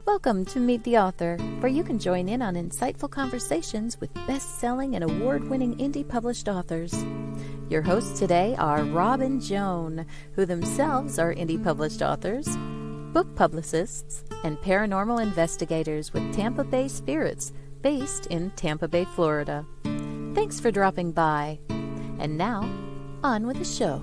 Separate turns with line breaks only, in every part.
Welcome to Meet the Author, where you can join in on insightful conversations with best-selling and award-winning indie published authors. Your hosts today are Rob and Joan, who themselves are indie published authors, book publicists, and paranormal investigators with Tampa Bay Spirits, based in Tampa Bay, Florida. Thanks for dropping by. And now, on with the show.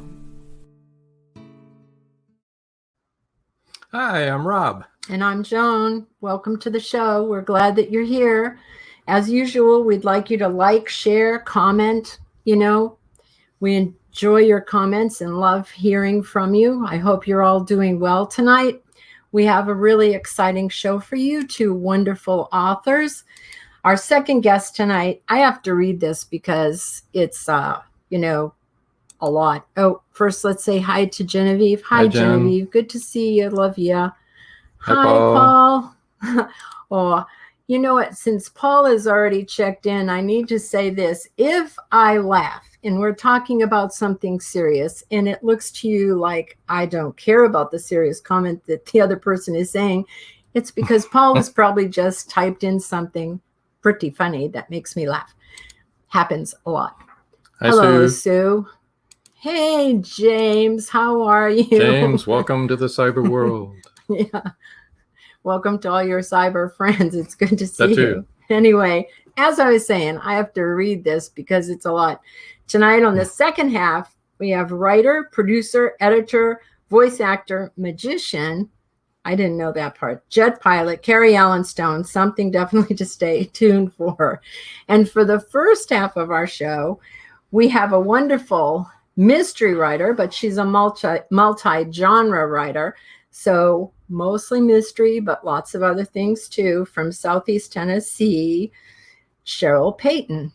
Hi, I'm Rob.
And I'm Joan. Welcome to the show. We're glad that you're here. As usual, we'd like you to like, share, comment. We enjoy your comments and love hearing from you. I hope you're all doing well tonight. We have a really exciting show for you, two wonderful authors. Our second guest tonight, I have to read this because it's, a lot. Oh, first, let's say hi to Genevieve. Hi, Genevieve. Good to see you. Love you. Hi, Paul. Oh, you know what? Since Paul has already checked in, I need to say this. If I laugh and we're talking about something serious and it looks to you like I don't care about the serious comment that the other person is saying, it's because Paul has probably just typed in something pretty funny that makes me laugh. Happens a lot.
Hi,
Hello, Sue. Hey, James. How are you?
James, welcome to the cyber world.
Yeah. Welcome to all your cyber friends. It's good to see you. Anyway, as I was saying, I have to read this because it's a lot. Tonight on the second half, we have writer, producer, editor, voice actor, magician. I didn't know that part. Jet pilot, CARY Allenstone, something definitely to stay tuned for. And for the first half of our show, we have a wonderful mystery writer, but she's a multi-genre writer. So mostly mystery, but lots of other things too, from Southeast Tennessee, CHERYL Peyton.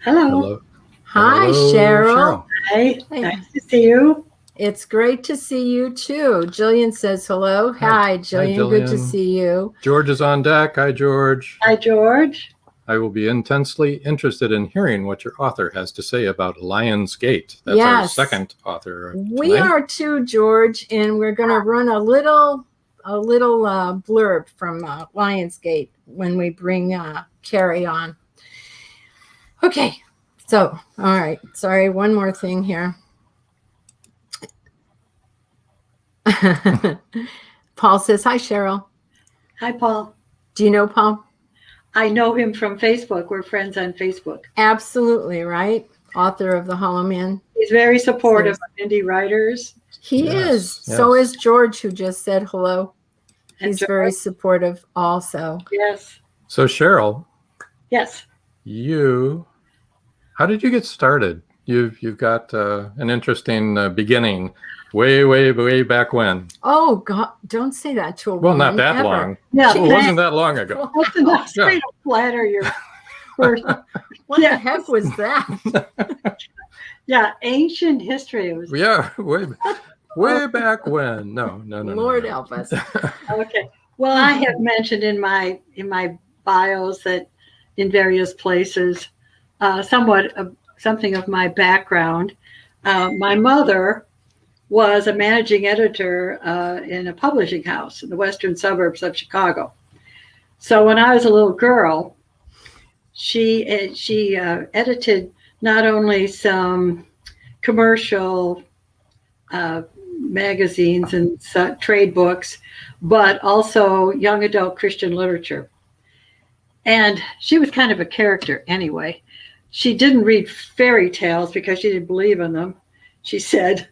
Hello.
Hi,
Hello,
Cheryl.
Hi. Nice to see you.
It's great to see you too. Jillian says hello. Hi, Jillian.
Jillian.
Good to see you.
George is on deck. Hi, George.
Hi, George.
I will be intensely interested in hearing what your author has to say about Lion's Gate. That's our second author tonight.
We are too, George, and we're going to run a little blurb from Lion's Gate when we bring CARY on. Okay, so, all right. Sorry, one more thing here. Paul says, hi, Cheryl.
Hi, Paul.
Do you know Paul?
I know him from Facebook. We're friends on Facebook.
Absolutely, right? Author of The Hollow Man.
He's very supportive of indie writers.
He is. Yes. So is George, who just said hello. He's very supportive also.
Yes.
So, Cheryl.
Yes.
How did you get started? You've got an interesting beginning. Way back when.
Oh, God, don't say that to a woman.
Well, not that
ever.
long.
Yeah,
it wasn't that long ago.
That's enough to flatter your person.
What the heck was that?
Yeah, ancient history.
Way back when. No.
Lord help us.
Okay. Well, I have mentioned in my bios that in various places, something of my background. My mother was a managing editor in a publishing house in the western suburbs of Chicago. So when I was a little girl, she edited not only some commercial magazines and trade books, but also young adult Christian literature. And she was kind of a character anyway. She didn't read fairy tales because she didn't believe in them. She said,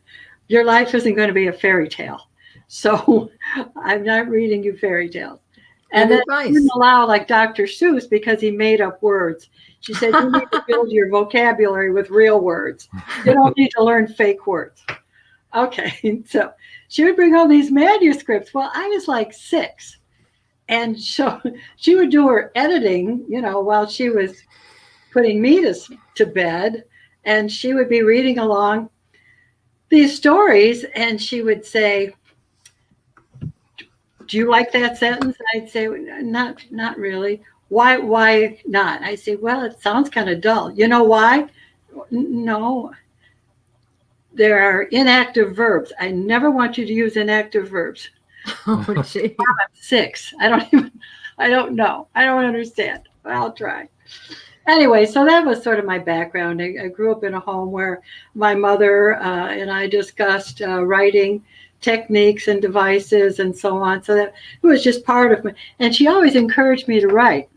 your life isn't going to be a fairy tale. So I'm not reading you fairy tales. And then she didn't allow like Dr. Seuss because he made up words. She said, you need to build your vocabulary with real words. You don't need to learn fake words. Okay. So she would bring all these manuscripts. Well, I was like 6. And so she would do her editing, while she was putting me to bed. And she would be reading along these stories, and she would say, do you like that sentence? And I'd say, not really. Why not? I say, well, it sounds kind of dull. You know why? No. There are inactive verbs. I never want you to use inactive verbs.
Oh, gee.
I'm 6. I don't know. I don't understand. But I'll try. Anyway, so that was sort of my background. I grew up in a home where my mother and I discussed writing techniques and devices and so on. So that it was just part of me. And she always encouraged me to write,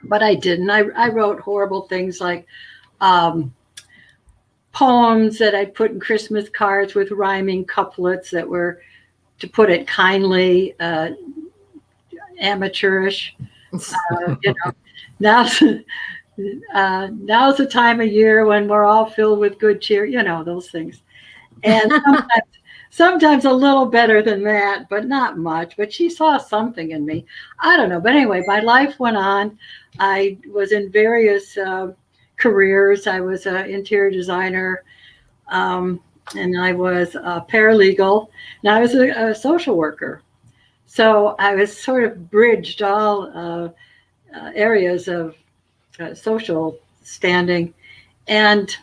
but I didn't. I wrote horrible things like poems that I'd put in Christmas cards with rhyming couplets that were, to put it kindly, amateurish. Now's the time of year when we're all filled with good cheer, those things. And sometimes a little better than that, but not much. But she saw something in me. I don't know. But anyway, my life went on. I was in various careers. I was an interior designer, and I was a paralegal, and I was a social worker. So I was sort of bridged all areas of social standing. And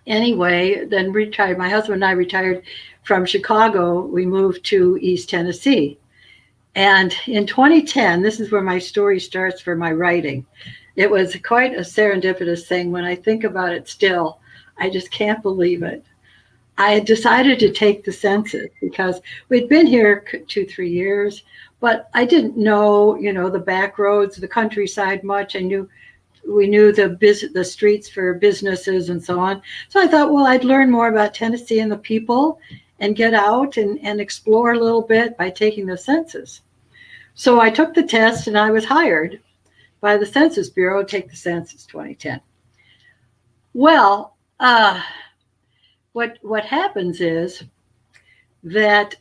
anyway, then retired. My husband and I retired from Chicago. We moved to East Tennessee. And in 2010, this is where my story starts for my writing. It was quite a serendipitous thing. When I think about it still, I just can't believe it. I had decided to take the census because we'd been here 2-3 years, but I didn't know, the back roads, the countryside much. We knew the streets for businesses and so on. So I thought, well, I'd learn more about Tennessee and the people and get out and explore a little bit by taking the census. So I took the test and I was hired by the Census Bureau to take the census 2010. Well, what happens is that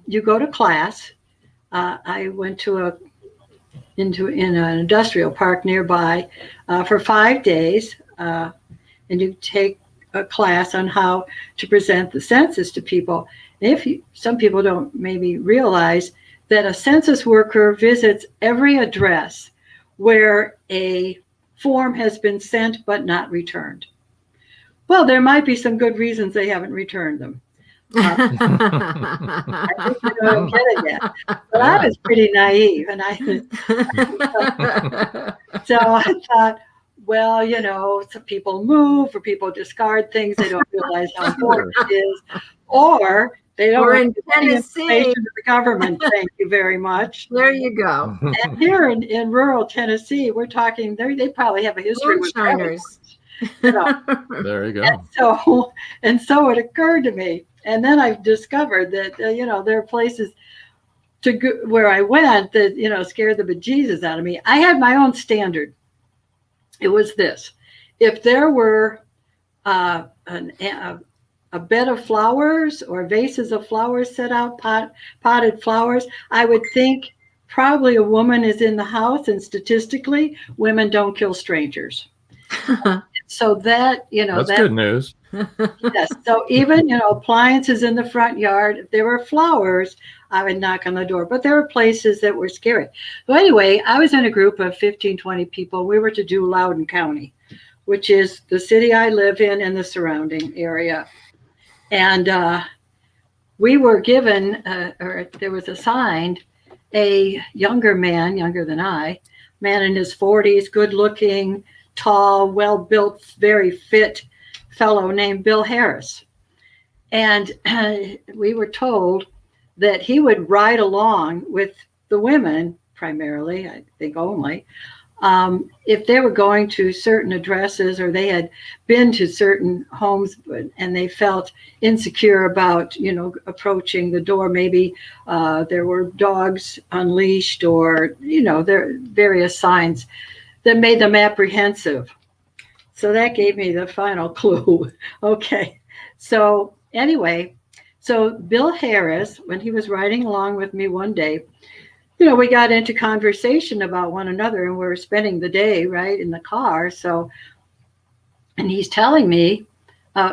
you go to class. I went to in an industrial park nearby for 5 days, and you take a class on how to present the census to people. And some people don't maybe realize that a census worker visits every address where a form has been sent but not returned. Well, there might be some good reasons they haven't returned them. I think you don't get it yet. But I was pretty naive, and so I thought, well, some people move or people discard things. They don't realize how important it is, or they don't
in
any information to the government. Thank you very much.
There you go.
And here in rural Tennessee, we're talking. They probably have a history with
Moonshiners.
There you
go. And so it occurred to me. And then I discovered that, there are places to go, where I went that, scared the bejesus out of me. I had my own standard. It was this. If there were a bed of flowers or vases of flowers set out, potted flowers, I would think probably a woman is in the house, and statistically, women don't kill strangers. So that,
that's good news.
Yes. So even, appliances in the front yard, if there were flowers, I would knock on the door. But there were places that were scary. So anyway, I was in a group of 15, 20 people. We were to do Loudoun County, which is the city I live in and the surrounding area. And we were given, or there was assigned a younger man, younger than I, man in his 40s, good looking, tall, well-built, very fit fellow named Bill Harris. And we were told that he would ride along with the women, primarily, I think only, if they were going to certain addresses or they had been to certain homes and they felt insecure about, approaching the door. Maybe there were dogs unleashed or, there are various signs that made them apprehensive. So that gave me the final clue. Okay. So anyway, so Bill Harris, when he was riding along with me one day, we got into conversation about one another, and we were spending the day right in the car. So, and he's telling me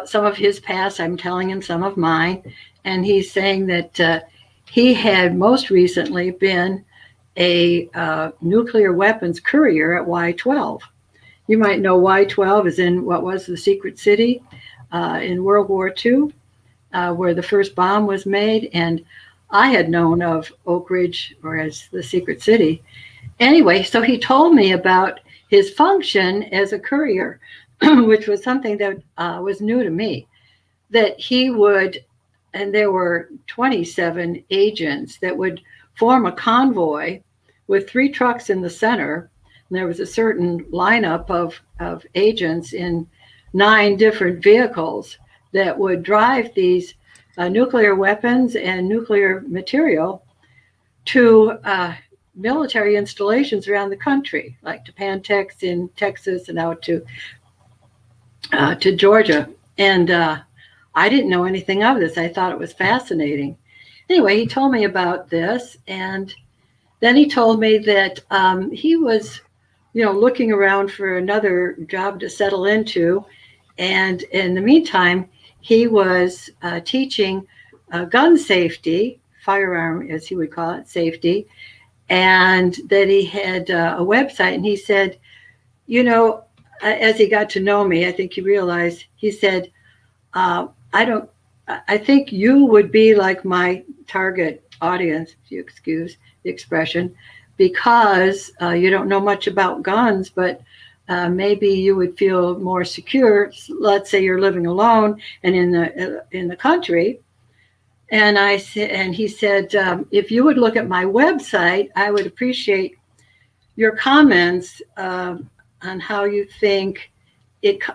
some of his past, I'm telling him some of mine. And he's saying that he had most recently been a nuclear weapons courier at Y-12. You might know Y-12 is in what was the Secret City in World War II, where the first bomb was made. And I had known of Oak Ridge, or as the Secret City. Anyway, so he told me about his function as a courier, which was something that was new to me, that he would, and there were 27 agents that would form a convoy with 3 trucks in the center. And there was a certain lineup of agents in 9 different vehicles that would drive these nuclear weapons and nuclear material to military installations around the country, like to Pantex in Texas and out to Georgia. And I didn't know anything of this. I thought it was fascinating. Anyway, he told me about this, and then he told me that he was, looking around for another job to settle into, and in the meantime, he was teaching gun safety, firearm, as he would call it, safety, and that he had a website. And he said, as he got to know me, I think he realized, he said, I think you would be like my target audience, if you excuse the expression, because you don't know much about guns, but maybe you would feel more secure. Let's say you're living alone and in the country. And he said, if you would look at my website, I would appreciate your comments on how you think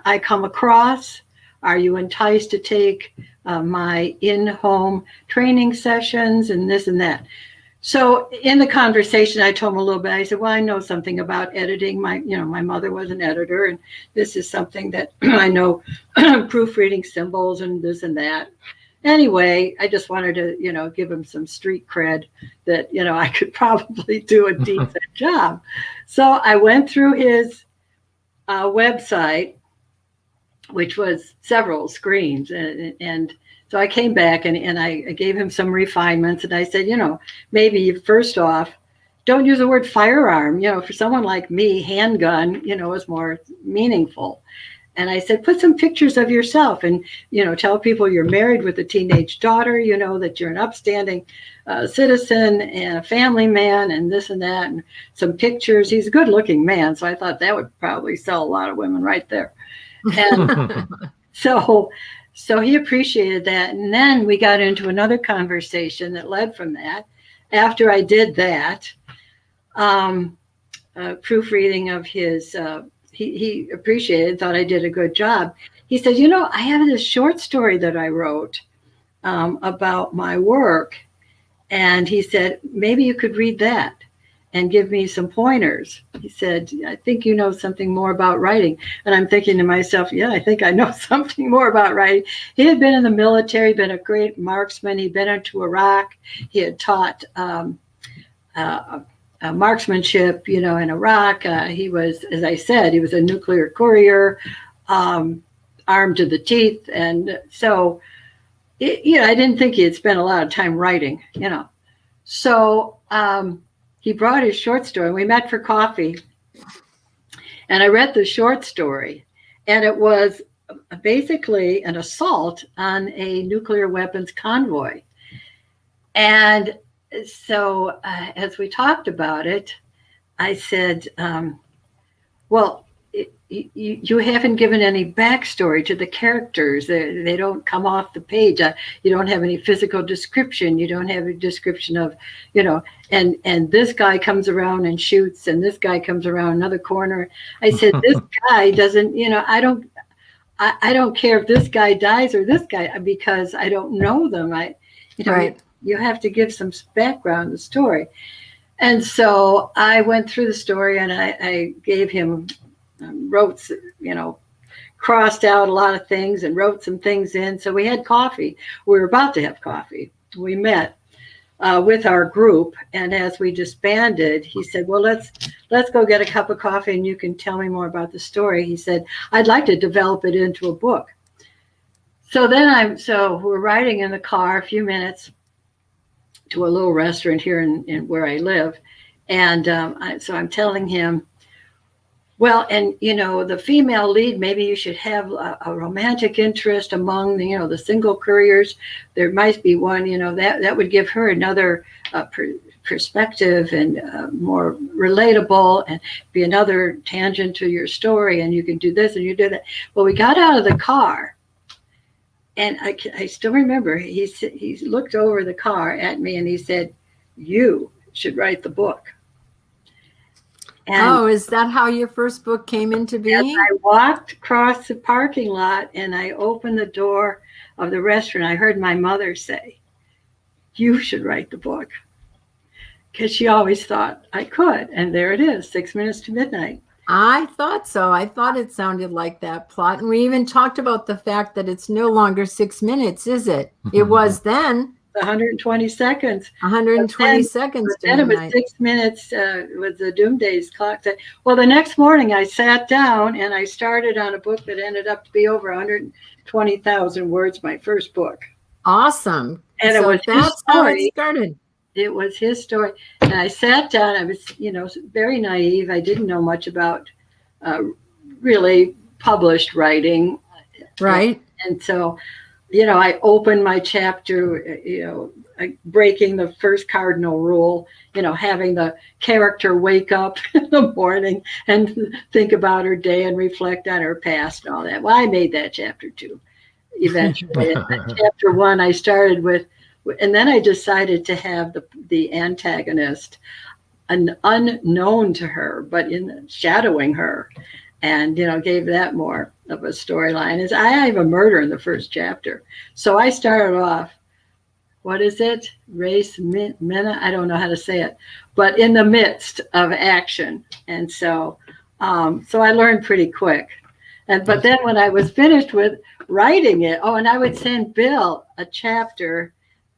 I come across. Are you enticed to take my in-home training sessions and this and that? So in the conversation, I told him a little bit. I said, well, I know something about editing. My mother was an editor, and this is something that I know, proofreading symbols and this and that. Anyway, I just wanted to, give him some street cred that, I could probably do a decent job. So I went through his website, which was several screens. And so I came back and I gave him some refinements. And I said, maybe first off, don't use the word firearm. For someone like me, handgun, is more meaningful. And I said, put some pictures of yourself and, tell people you're married with a teenage daughter, that you're an upstanding citizen and a family man and this and that, and some pictures. He's a good looking man. So I thought that would probably sell a lot of women right there. And so he appreciated that. And then we got into another conversation that led from that. After I did that, proofreading of his, he appreciated, thought I did a good job. He said, I have this short story that I wrote about my work. And he said, maybe you could read that and give me some pointers. He said, I think you know something more about writing. And I'm thinking to myself, yeah, I think I know something more about writing. He had been in the military, been a great marksman. He'd been into Iraq. He had taught marksmanship, in Iraq. He was, as I said, he was a nuclear courier, armed to the teeth. And so, I didn't think he had spent a lot of time writing, So he brought his short story. We met for coffee. And I read the short story. And it was basically an assault on a nuclear weapons convoy. And so as we talked about it, I said, well, you haven't given any backstory to the characters. They don't come off the page. You don't have any physical description. You don't have a description of, and this guy comes around and shoots, and this guy comes around another corner. I said, this guy doesn't, I don't care if this guy dies or this guy, because I don't know them.
Right.
You have to give some background to the story. And so I went through the story and I gave him, wrote, crossed out a lot of things and wrote some things in. So we had coffee. We were about to have coffee. We met with our group. And as we disbanded, he said, well, let's go get a cup of coffee and you can tell me more about the story. He said, I'd like to develop it into a book. So then we're riding in the car a few minutes to a little restaurant here in where I live. And so I'm telling him Well, and the female lead, maybe you should have a romantic interest among the single couriers. There might be one, that would give her another perspective and more relatable, and be another tangent to your story. And you can do this and you do that. Well, we got out of the car, and I still remember he looked over the car at me and he said, "You should write the book."
And is that how your first book came into being?
I walked across the parking lot and I opened the door of the restaurant. I heard my mother say, "You should write the book," because she always thought I could. And there it is, 6 minutes to midnight.
I thought so. I thought it sounded like that plot. And we even talked about the fact that it's no longer 6 minutes, is it? It was then.
120 seconds.
120 seconds.
Then it was 6 minutes with the Doomsday clock. Well, the next morning I sat down and I started on a book that ended up to be over 120,000 words, my first book.
Awesome.
And
so
that's how
it started.
It was his story. And I sat down. I was, very naive. I didn't know much about really published writing.
Right.
And so, I opened my chapter, breaking the first cardinal rule, having the character wake up in the morning and think about her day and reflect on her past and all that. Well, I made that chapter too, eventually. Chapter 1, I started with, and then I decided to have the antagonist an unknown to her, but in shadowing her, and gave that more of a storyline. Is I have a murder in the first chapter, so I started off, what is it, race mina? I don't know how to say it, but in the midst of action, and so I learned pretty quick, but then when I was finished with writing it, and I would send Bill a chapter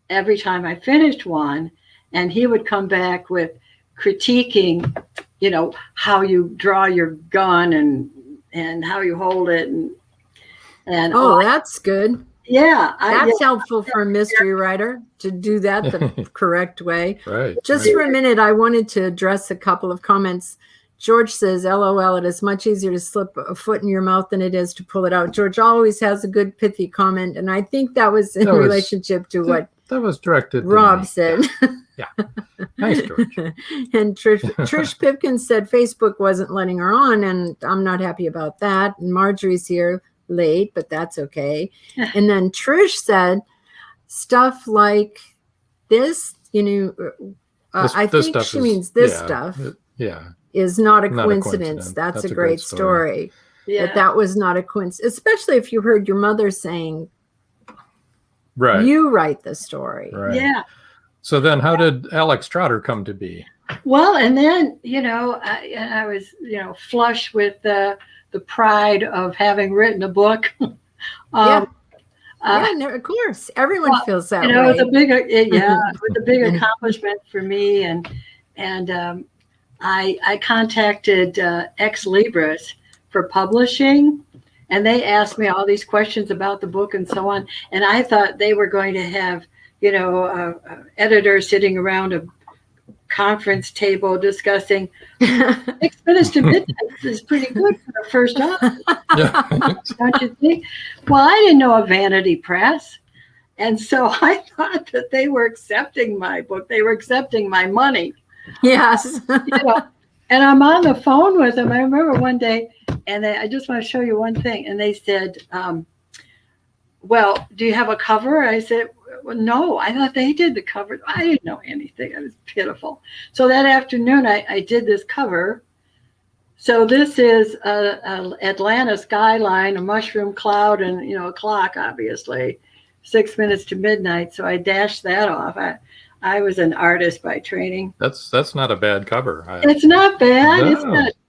every time I finished one, and he would come back with critiquing, how you draw your gun and how you hold it, and
that's good.
Yeah,
that's helpful for a mystery writer to do that the correct way.
Right.
Just for a minute, I wanted to address a couple of comments. George says, "LOL, it is much easier to slip a foot in your mouth than it is to pull it out." George always has a good pithy comment, and I think that was in relationship to what
that was directed
Rob said.
Yeah. Nice, George.
And Trish Pipkin said Facebook wasn't letting her on, and I'm not happy about that. And Marjorie's here late, but that's okay. And then Trish said stuff like this, I think she means this stuff. Is not a coincidence. That's a great story. Yeah. That was not a coincidence, especially if you heard your mother saying,
right,
you write the story.
Right.
Yeah.
So then how did Alex Trotter come to be?
Well, and then, I was, flush with the pride of having written a book.
Of course. Everyone feels that way.
It was a big accomplishment for me. And I contacted Ex Libris for publishing, and they asked me all these questions about the book and so on. And I thought they were going to have, editor sitting around a conference table discussing 6 minutes to midnight is pretty good for the first time. Don't you think? Well, I didn't know a vanity press. And so I thought that they were accepting my book. They were accepting my money.
Yes.
And I'm on the phone with them. I remember one day, and I just want to show you one thing. And they said, well, do you have a cover? I said, well, no, I thought they did the cover. I didn't know anything. I was pitiful. So that afternoon, I did this cover. So this is a Atlanta skyline, a mushroom cloud, and, a clock, obviously, 6 minutes to midnight. So I dashed that off. I was an artist by training.
That's not a bad cover.
It's not bad.
No.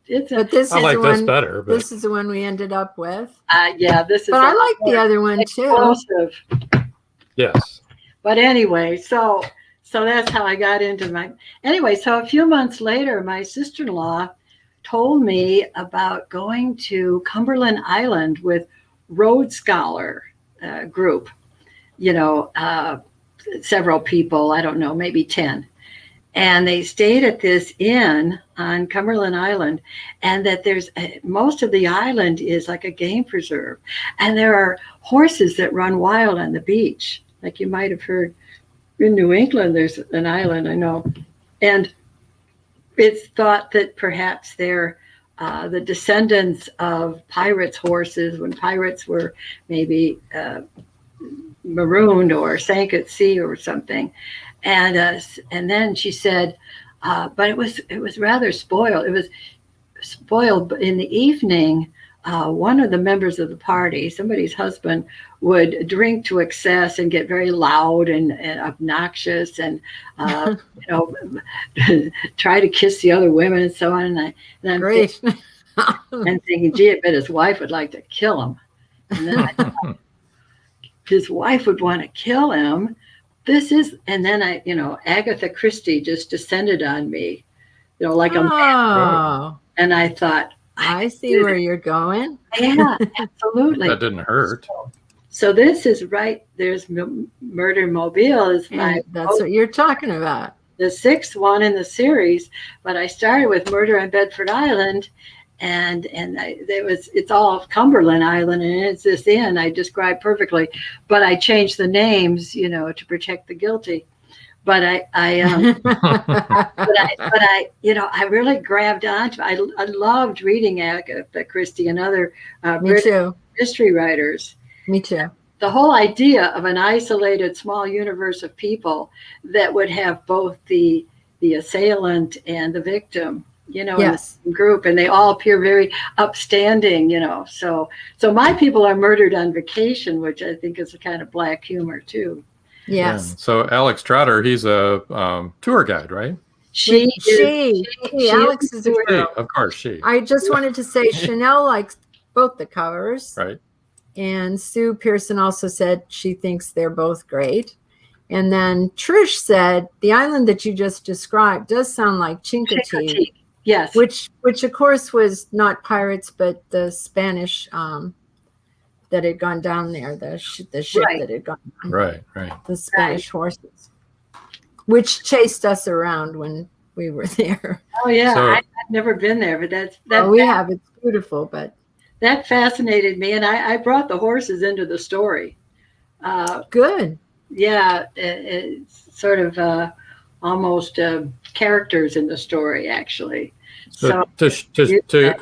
It's not.
But this
I
is
like
the
this
one,
better. But
this is the one we ended up with.
This is.
But I like the other one
explosive.
too.
Yes.
But anyway, so that's how I got into my. Anyway, so a few months later, my sister-in-law told me about going to Cumberland Island with Rhodes Scholar group. Several people. I don't know, maybe 10. And they stayed at this inn on Cumberland Island, and that there's most of the island is like a game preserve, and there are horses that run wild on the beach, like you might have heard in New England. There's an island, I know, and it's thought that perhaps they're the descendants of pirates' horses when pirates were maybe marooned or sank at sea or something. And then she said, but it was rather spoiled. It was spoiled in the evening. One of the members of the party, somebody's husband, would drink to excess and get very loud and obnoxious and try to kiss the other women and so on. And I'm
Great.
I'm thinking, gee, I bet his wife would like to kill him. And then I thought, his wife would want to kill him. And then Agatha Christie just descended on me, like a man. And I thought,
I see where you're going.
Yeah, absolutely.
That didn't hurt.
So this is right. There's Murder Mobile is
that's what you're talking about.
The 6th one in the series, but I started with Murder on Bedford Island, and it's all Cumberland Island, and it's this inn I described perfectly, but I changed the names, to protect the guilty. But I really grabbed onto. I loved reading Agatha Christie and other British mystery writers.
Me too.
The whole idea of an isolated small universe of people that would have both the assailant and the victim,
yes,
in the group, and they all appear very upstanding, So my people are murdered on vacation, which I think is a kind of black humor too.
Yes.
Yeah. So Alex Trotter, he's a tour guide, right?
She Alex is a girl.
Of course, she.
I just wanted to say Chanel likes both the covers.
Right.
And Sue Pearson also said she thinks they're both great. And then Trish said the island that you just described does sound like Chincoteague.
Yes.
Which of course was not pirates, but the Spanish that had gone down there, the ship that had gone down.
Right.
The Spanish horses, which chased us around when we were there.
Oh yeah, so, I've never been there, but
we have. It's beautiful, but
that fascinated me, and I brought the horses into the story.
Good.
Yeah, it's sort of almost characters in the story, actually.
So to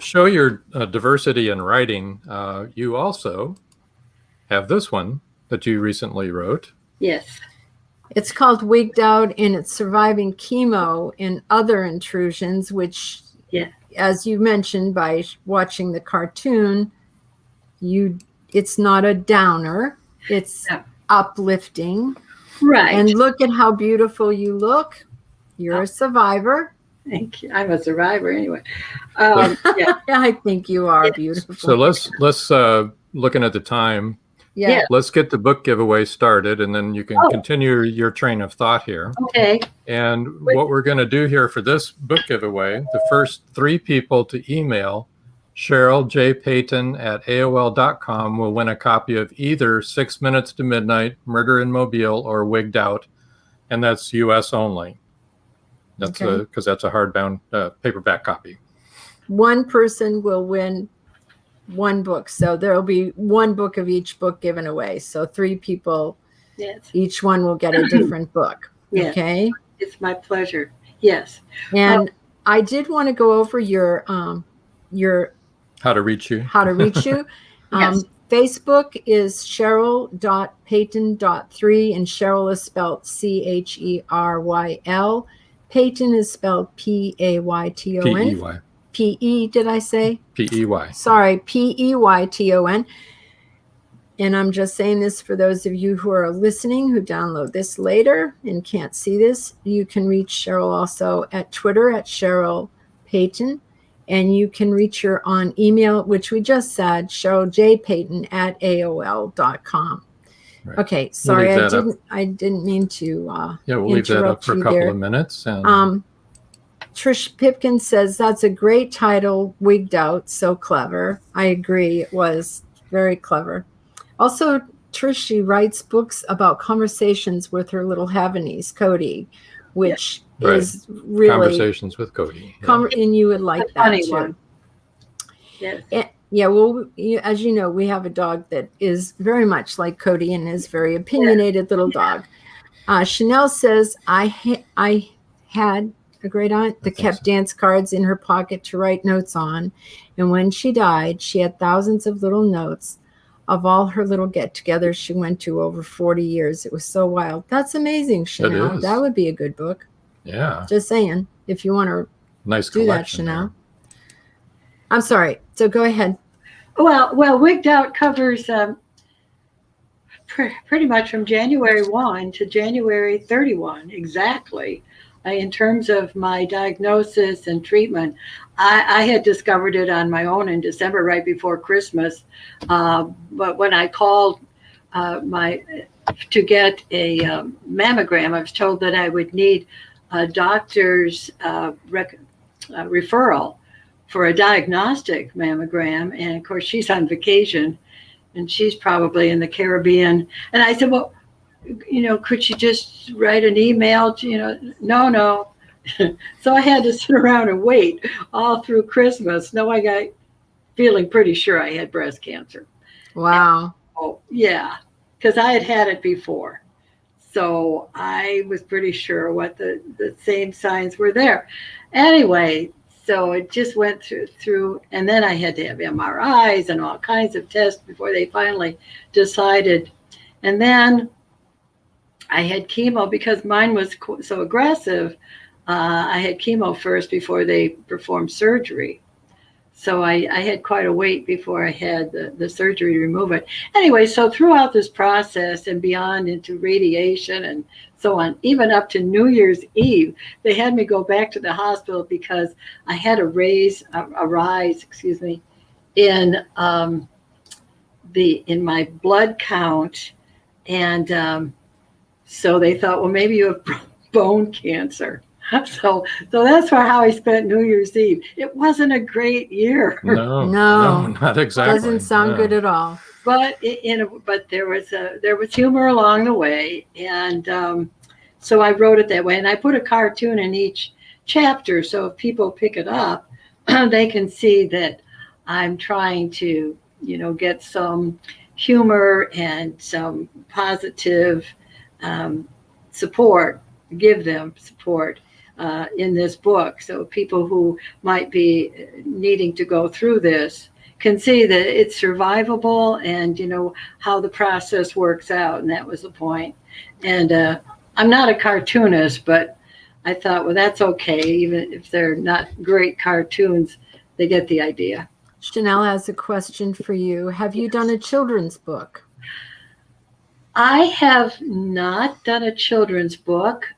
show your diversity in writing, you also have this one that you recently wrote.
Yes.
It's called Wigged Out, and it's surviving chemo and other intrusions, which, as you mentioned by watching the cartoon, it's not a downer. It's uplifting.
Right.
And look at how beautiful you look. You're a survivor.
Thank you. I'm a survivor anyway.
I think you are beautiful.
So let's looking at the time.
Yeah.
Let's get the book giveaway started, and then you can continue your train of thought here.
Okay.
And what we're going to do here for this book giveaway, the first 3 people to email CHERYLPEYTON@AOL.com will win a copy of either 6 Minutes to Midnight, Murder in Mobile, or Wigged Out, and that's U.S. only. That's because that's a hardbound paperback copy.
One person will win one book, so there will be one book of each book given away. So 3 people, each one will get a different book.
Yes.
Okay,
it's my pleasure. Yes,
and I did want to go over your
how to reach you.
Yes.
Facebook is Cheryl.Peyton.3, and Cheryl is spelled CHERYL. Peyton is spelled PAYTON.
PEY.
PE, did I say?
PEY.
Sorry, PEYTON. And I'm just saying this for those of you who are listening, who download this later and can't see this. You can reach Cheryl also at Twitter at Cheryl Peyton. And you can reach her on email, which we just said, CherylJPeyton@AOL.com.
Right.
Okay, sorry, I didn't mean to
we'll leave that up for a couple of minutes. And
Trish Pipkin says, that's a great title, Wigged Out, so clever. I agree, it was very clever. Also, Trish, she writes books about conversations with her little Havanese, Cody, which is really
Conversations with Cody.
and you would like
A
that
funny
too.
one. Yes.
Yeah, well, as you know, we have a dog that is very much like Cody and is very opinionated little dog. Chanel says, I had a great aunt that kept dance cards in her pocket to write notes on. And when she died, she had thousands of little notes of all her little get-togethers she went to over 40 years. It was so wild. That's amazing, Chanel. That would be a good book.
Yeah.
Just saying, if you want to
nice
do that, Chanel. I'm sorry. So go ahead.
Well, Wigged Out covers pretty much from January 1 to January 31, exactly. In terms of my diagnosis and treatment, I had discovered it on my own in December, right before Christmas. But when I called to get a mammogram, I was told that I would need a doctor's referral for a diagnostic mammogram. And of course, she's on vacation and she's probably in the Caribbean. And I said, well, could you just write an email to, no. So I had to sit around and wait all through Christmas. No, I got feeling pretty sure I had breast cancer.
Wow.
And, yeah, because I had it before. So I was pretty sure what the same signs were there. Anyway, so it just went through, and then I had to have MRIs and all kinds of tests before they finally decided. And then I had chemo because mine was so aggressive. I had chemo first before they performed surgery. So I had quite a wait before I had the surgery to remove it. Anyway, so throughout this process and beyond into radiation and so on, even up to New Year's Eve, they had me go back to the hospital because I had a rise, in my blood count, and so they thought, well, maybe you have bone cancer. So that's how I spent New Year's Eve. It wasn't a great year.
No, not exactly.
Doesn't sound good at all.
But but there was humor along the way, and so I wrote it that way. And I put a cartoon in each chapter, so if people pick it up, they can see that I'm trying to, get some humor and some positive support, give them support. In this book, so people who might be needing to go through this can see that it's survivable and how the process works out, and that was the point. And I'm not a cartoonist, but I thought, well, that's okay, even if they're not great cartoons, they get the idea.
Chanel has a question for you. Have you done a children's book?
I have not done a children's book.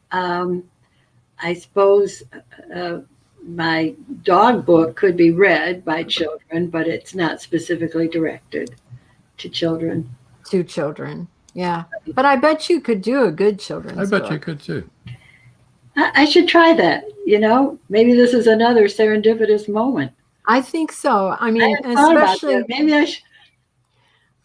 I suppose my dog book could be read by children, but it's not specifically directed to children.
To children, yeah. But I bet you could do a good children's book.
I bet you could too.
I should try that. Maybe this is another serendipitous moment.
I think so. I mean,
especially maybe I should.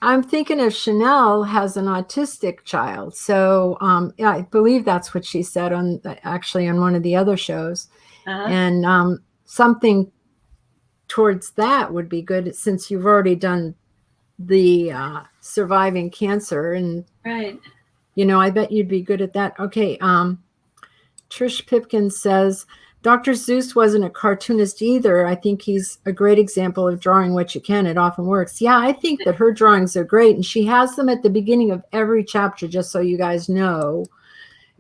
I'm thinking if Chanel has an autistic child. So I believe that's what she said on one of the other shows. Uh-huh. And something towards that would be good since you've already done the surviving cancer. And,
right.
I bet you'd be good at that. Okay. Trish Pipkin says, Dr. Seuss wasn't a cartoonist either. I think he's a great example of drawing what you can. It often works. Yeah, I think that her drawings are great. And she has them at the beginning of every chapter, just so you guys know.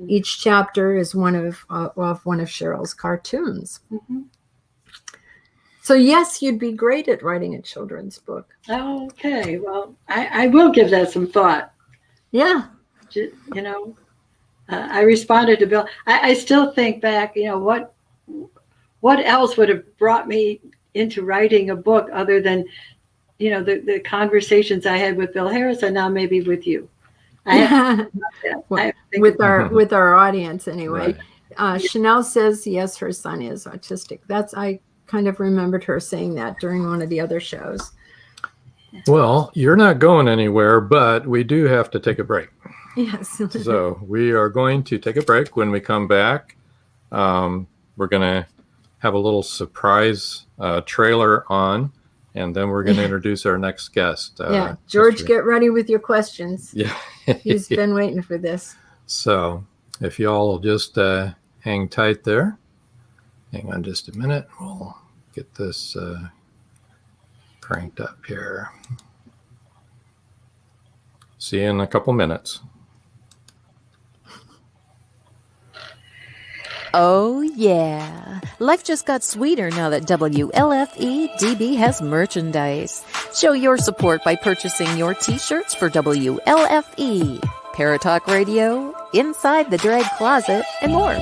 Each chapter is one of CHERYL's cartoons. Mm-hmm. So, yes, you'd be great at writing a children's book.
Okay. Well, I will give that some thought.
Yeah.
I responded to Bill. I still think back, what else would have brought me into writing a book other than, the conversations I had with Bill Harris and now maybe with you.
With our audience anyway. Right. Chanel says, yes, her son is autistic. I kind of remembered her saying that during one of the other shows.
Well, you're not going anywhere, but we do have to take a break.
Yes.
So we are going to take a break. When we come back, we're going to have a little surprise trailer on, and then we're going to introduce our next guest.
George, get ready with your questions.
Yeah.
He's been waiting for this.
So if you all will just hang tight there. Hang on just a minute. We'll get this cranked up here. See you in a couple minutes.
Oh, yeah. Life just got sweeter now that WLFE DB has merchandise. Show your support by purchasing your t-shirts for WLFE, Paratalk Radio, Inside the Drag Closet, and more.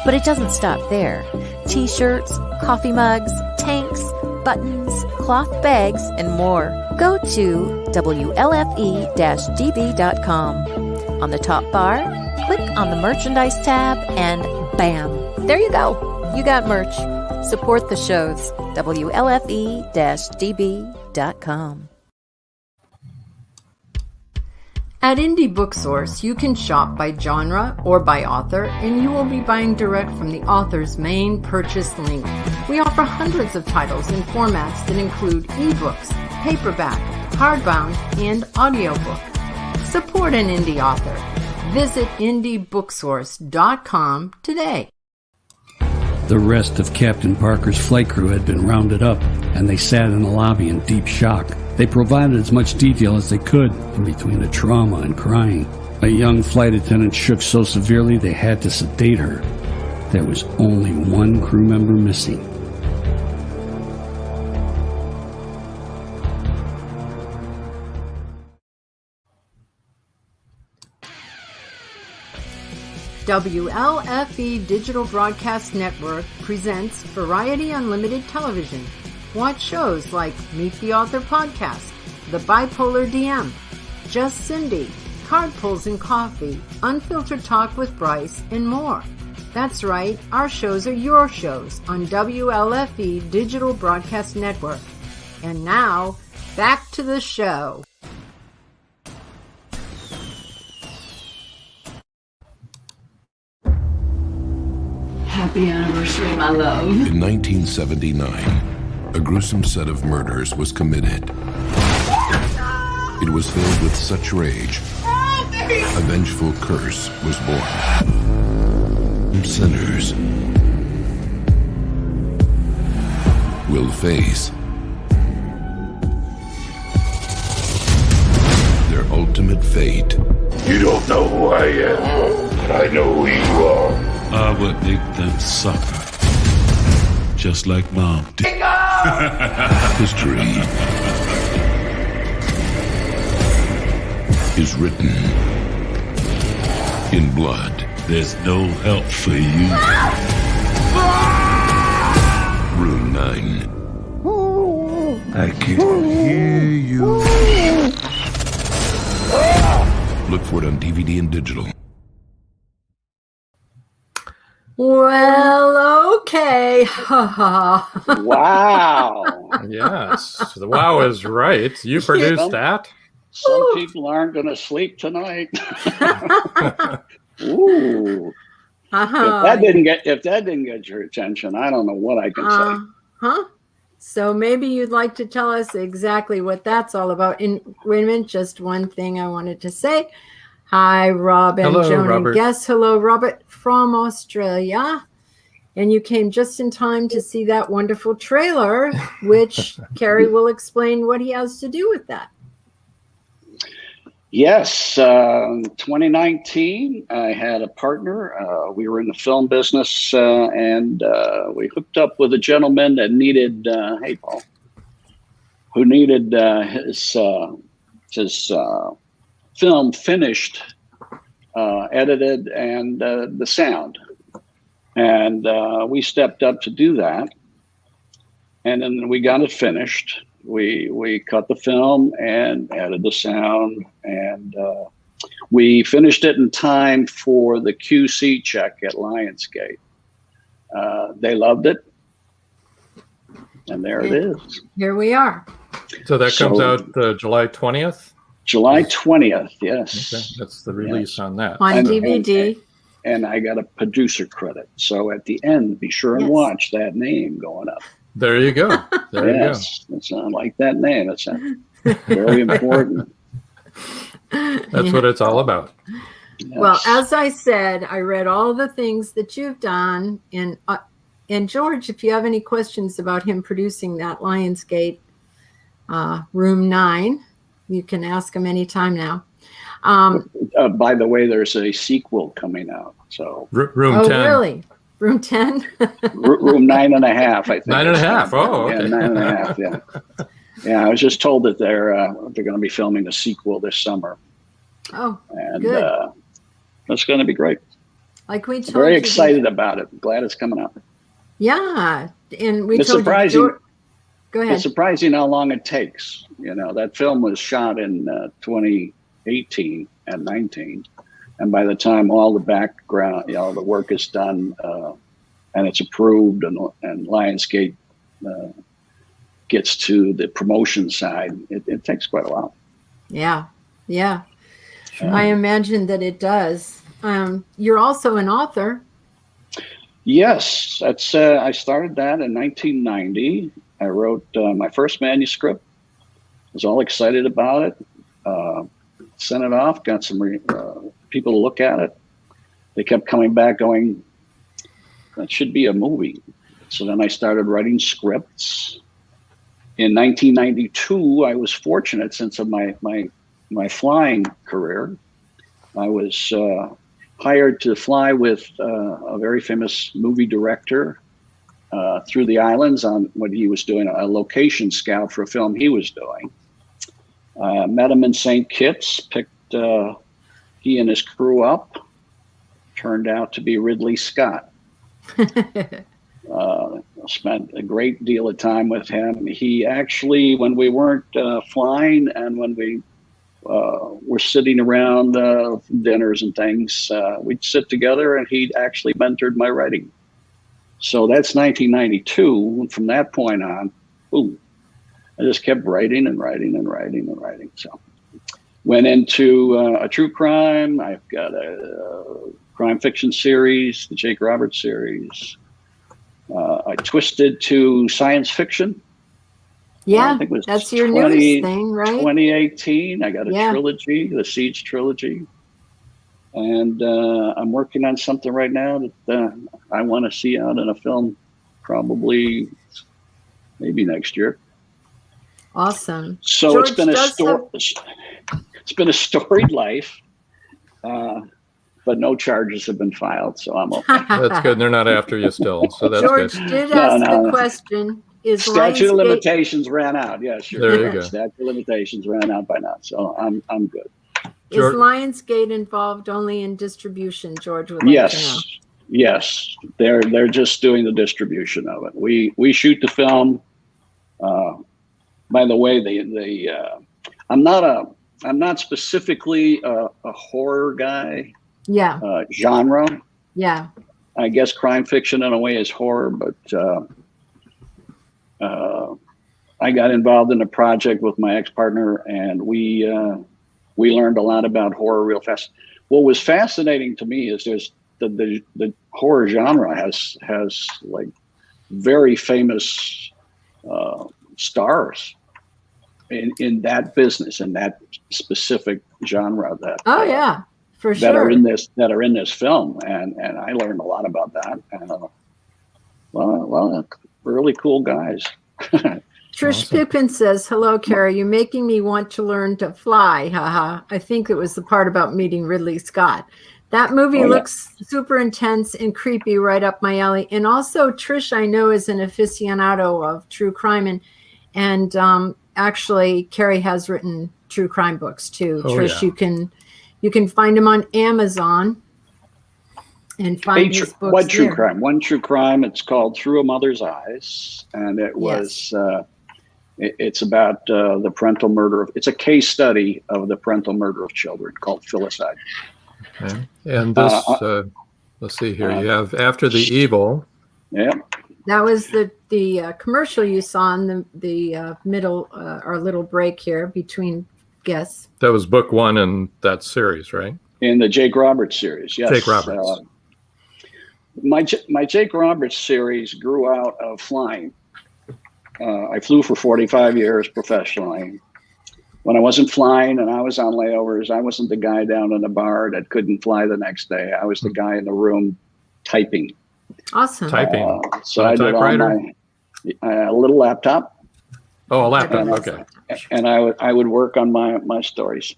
But it doesn't stop there. T-shirts, coffee mugs, tanks, buttons, cloth bags, and more. Go to WLFE-DB.com. On the top bar, click on the merchandise tab and bam, there you go. You got merch. Support the shows. WLFE-DB.com.
At Indie Book Source, you can shop by genre or by author, and you will be buying direct from the author's main purchase link. We offer hundreds of titles in formats that include ebooks, paperback, hardbound, and audiobook. Support an indie author. Visit indiebooksource.com today.
The rest of Captain Parker's flight crew had been rounded up, and they sat in the lobby in deep shock. They provided as much detail as they could in between the trauma and crying. A young flight attendant shook so severely they had to sedate her. There was only one crew member missing.
WLFE Digital Broadcast Network presents Variety Unlimited Television. Watch shows like Meet the Author Podcast, The Bipolar DM, Just Cindy, Card Pulls and Coffee, Unfiltered Talk with Bryce, and more. That's right, our shows are your shows on WLFE Digital Broadcast Network. And now, back to the show.
Happy anniversary, my love.
In 1979, a gruesome set of murders was committed. It was filled with such rage, a vengeful curse was born. Sinners will face their ultimate fate.
You don't know who I am, but I know who you are.
I would make them suffer, just like Mom did.
History is written in blood.
There's no help for you.
Room 9.
I can hear you.
Look for it on DVD and digital.
Well, okay.
Wow.
Yes. The wow is right. You produced that?
Some people aren't going to sleep tonight. Ooh. If that didn't get your attention, I don't know what I can say.
So maybe you'd like to tell us exactly what that's all about. And wait a minute, just one thing I wanted to say. Hi, Rob and
Hello,
Joan
Robert.
and guests. Hello, Robert from Australia. And you came just in time to see that wonderful trailer, which Cary will explain what he has to do with that.
Yes, 2019, I had a partner. We were in the film business, and we hooked up with a gentleman that needed, hey, Paul, who needed his film finished, edited, and the sound. And we stepped up to do that. And then we got it finished. We cut the film and added the sound, and we finished it in time for the QC check at Lionsgate. They loved it, and there it is.
Here we are.
So that comes out July 20th?
July 20th, yes.
Okay. That's the release on that.
On DVD.
and I got a producer credit. So at the end, be sure and watch that name going up.
There you go. There you go.
It's, I like that name. It's very important.
That's what it's all about.
Yes. Well, as I said, I read all the things that you've done. And George, if you have any questions about him producing that Lionsgate Room 9, you can ask him anytime now.
By the way, there's a sequel coming out. So
Room 10.
Oh, really? Room 10?
Room 9.5, I think.
9.5. Oh, okay.
Yeah, 9.5. Yeah. Yeah, I was just told that they're going to be filming a sequel this summer.
Oh,
and
good.
That's going to be great.
Like we told
Very
you
excited about it. Glad it's coming out.
Yeah, and we
It's
told
surprising.
you. Go ahead.
It's surprising how long it takes. You know, that film was shot in 2018 and 19, and by the time all the background, the work is done and it's approved, and Lionsgate gets to the promotion side, it takes quite a while.
Yeah. I imagine that it does. You're also an author.
Yes, that's. I started that in 1990. I wrote my first manuscript. Was all excited about it. Sent it off. Got some people to look at it. They kept coming back, going, "That should be a movie." So then I started writing scripts. In 1992, I was fortunate, since of my flying career. I was hired to fly with a very famous movie director through the islands on what he was doing, a location scout for a film he was doing. Met him in St. Kitts, picked he and his crew up. Turned out to be Ridley Scott. Spent a great deal of time with him. He actually, when we weren't flying and when we were sitting around dinners and things, we'd sit together, and he'd actually mentored my writing. So that's 1992. And from that point on, boom, I just kept writing and writing and writing and writing. So went into a true crime. I've got a crime fiction series, the Jake Roberts series. I twisted to science fiction.
Yeah, that's your newest thing, right?
2018. I got a trilogy, the Siege trilogy. And I'm working on something right now that I want to see out in a film, maybe next year.
Awesome.
So George, it's been a storied life, but no charges have been filed, so I'm okay.
That's good. They're not after you still, so that's
George
good.
Did ask the question. Is
statute of limitations ran out? Yes, sure.
There you go.
Statute of limitations ran out by now, so I'm good.
Is Lionsgate involved only in distribution, George? Would like to know.
Yes. They're just doing the distribution of it. We shoot the film. By the way, I'm not specifically a horror guy.
Yeah.
Genre.
Yeah.
I guess crime fiction in a way is horror, but I got involved in a project with my ex-partner, and we learned a lot about horror real fast. What was fascinating to me is there's the horror genre has like very famous stars in that business, in that specific genre that
for
that
sure
are in this film, and I learned a lot about that. And well, really cool guys.
Trish Pippin says, "Hello, Carrie. You're making me want to learn to fly." Haha. I think it was the part about meeting Ridley Scott. That movie looks super intense and creepy, right up my alley. And also, Trish, I know, is an aficionado of true crime, and actually, Carrie has written true crime books too. Trish, you can find them on Amazon and find his books.
One true crime. It's called Through a Mother's Eyes, and it was. It's about the parental murder. It's a case study of the parental murder of children called filicide.
Okay. And this, let's see here. You have After the Evil.
Yeah.
That was the commercial you saw in the middle, our little break here between guests.
That was book one in that series, right?
In the Jake Roberts series, yes.
Jake Roberts.
my Jake Roberts series grew out of flying. I flew for 45 years professionally. When I wasn't flying and I was on layovers, I wasn't the guy down in the bar that couldn't fly the next day. I was the guy in the room typing.
Awesome.
Typing.
So I did on my little laptop.
Oh, a laptop. Okay.
And I would work on my stories.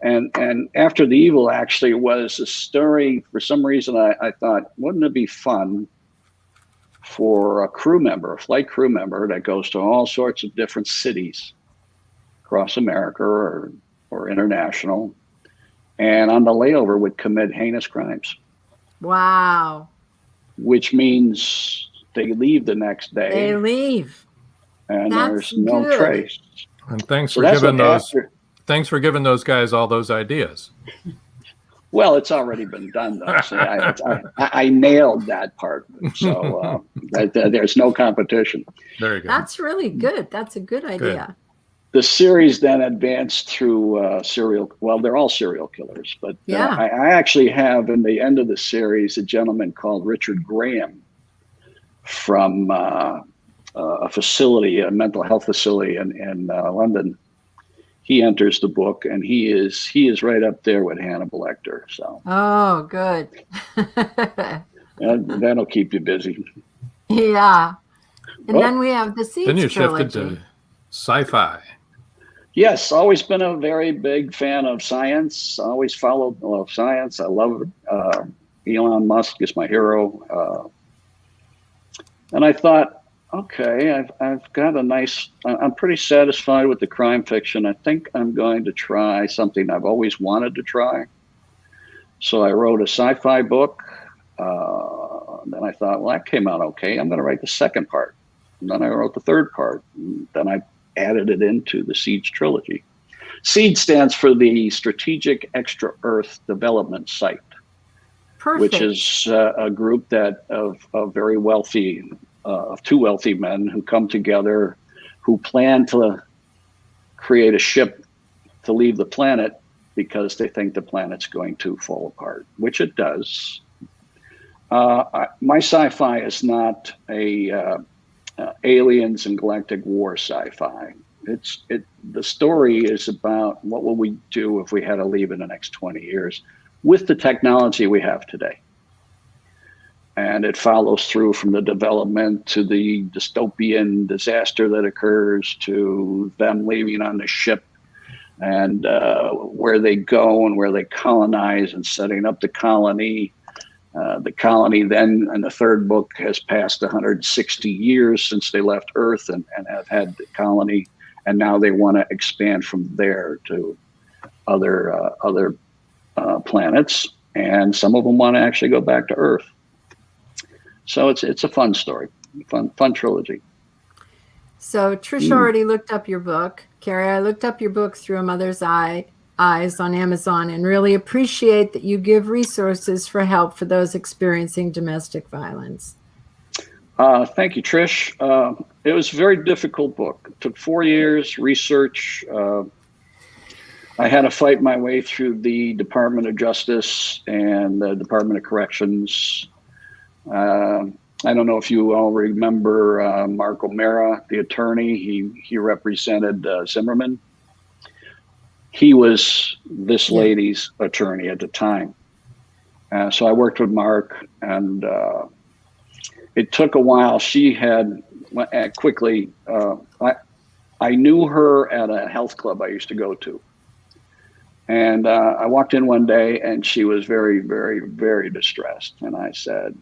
And After the Evil actually was a story. For some reason, I thought, wouldn't it be fun for a flight crew member that goes to all sorts of different cities across America or international, and on the layover would commit heinous crimes.
Wow.
Which means they leave the next day.
They leave.
And
That's
there's no
good.
trace.
And thanks for giving those guys all those ideas.
Well, it's already been done, though. So I nailed that part. So there's no competition.
There you go.
That's really good. That's a good idea.
The series then advanced through serial. Well, they're all serial killers, but I actually have in the end of the series a gentleman called Richard Graham from a facility, a mental health facility in London. He enters the book, and he is right up there with Hannibal Lecter. So
good.
that'll keep you busy.
Yeah, and then we have the Seeds
Then you
trilogy.
shifted to sci-fi.
Yes, always been a very big fan of science. Always followed science. I love Elon Musk is my hero, and I thought, okay, I've got a nice. I'm pretty satisfied with the crime fiction. I think I'm going to try something I've always wanted to try. So I wrote a sci-fi book. Then I thought, well, that came out okay. I'm going to write the second part. And then I wrote the third part. And then I added it into the Seeds trilogy. SEED stands for the Strategic Extra Earth Development Site, which is a group that of very wealthy. Of two wealthy men who come together, who plan to create a ship to leave the planet because they think the planet's going to fall apart, which it does. My sci-fi is not a aliens and galactic war sci-fi. The story is about what will we do if we had to leave in the next 20 years with the technology we have today. And it follows through from the development to the dystopian disaster that occurs to them leaving on the ship and where they go and where they colonize and setting up the colony. The colony then in the third book has passed 160 years since they left Earth and have had the colony. And now they want to expand from there to other planets. And some of them want to actually go back to Earth. So it's a fun story, fun trilogy.
So Trish already looked up your book. CARY, I looked up your book Through a Mother's Eyes on Amazon and really appreciate that you give resources for help for those experiencing domestic violence.
Thank you, Trish. It was a very difficult book. It took 4 years, research. I had to fight my way through the Department of Justice and the Department of Corrections. I don't know if you all remember Mark O'Mara, the attorney. He represented Zimmerman. He was this lady's attorney at the time. So I worked with Mark, and it took a while. She had quickly, I knew her at a health club I used to go to. And I walked in one day, and she was very, very, very distressed. And I said,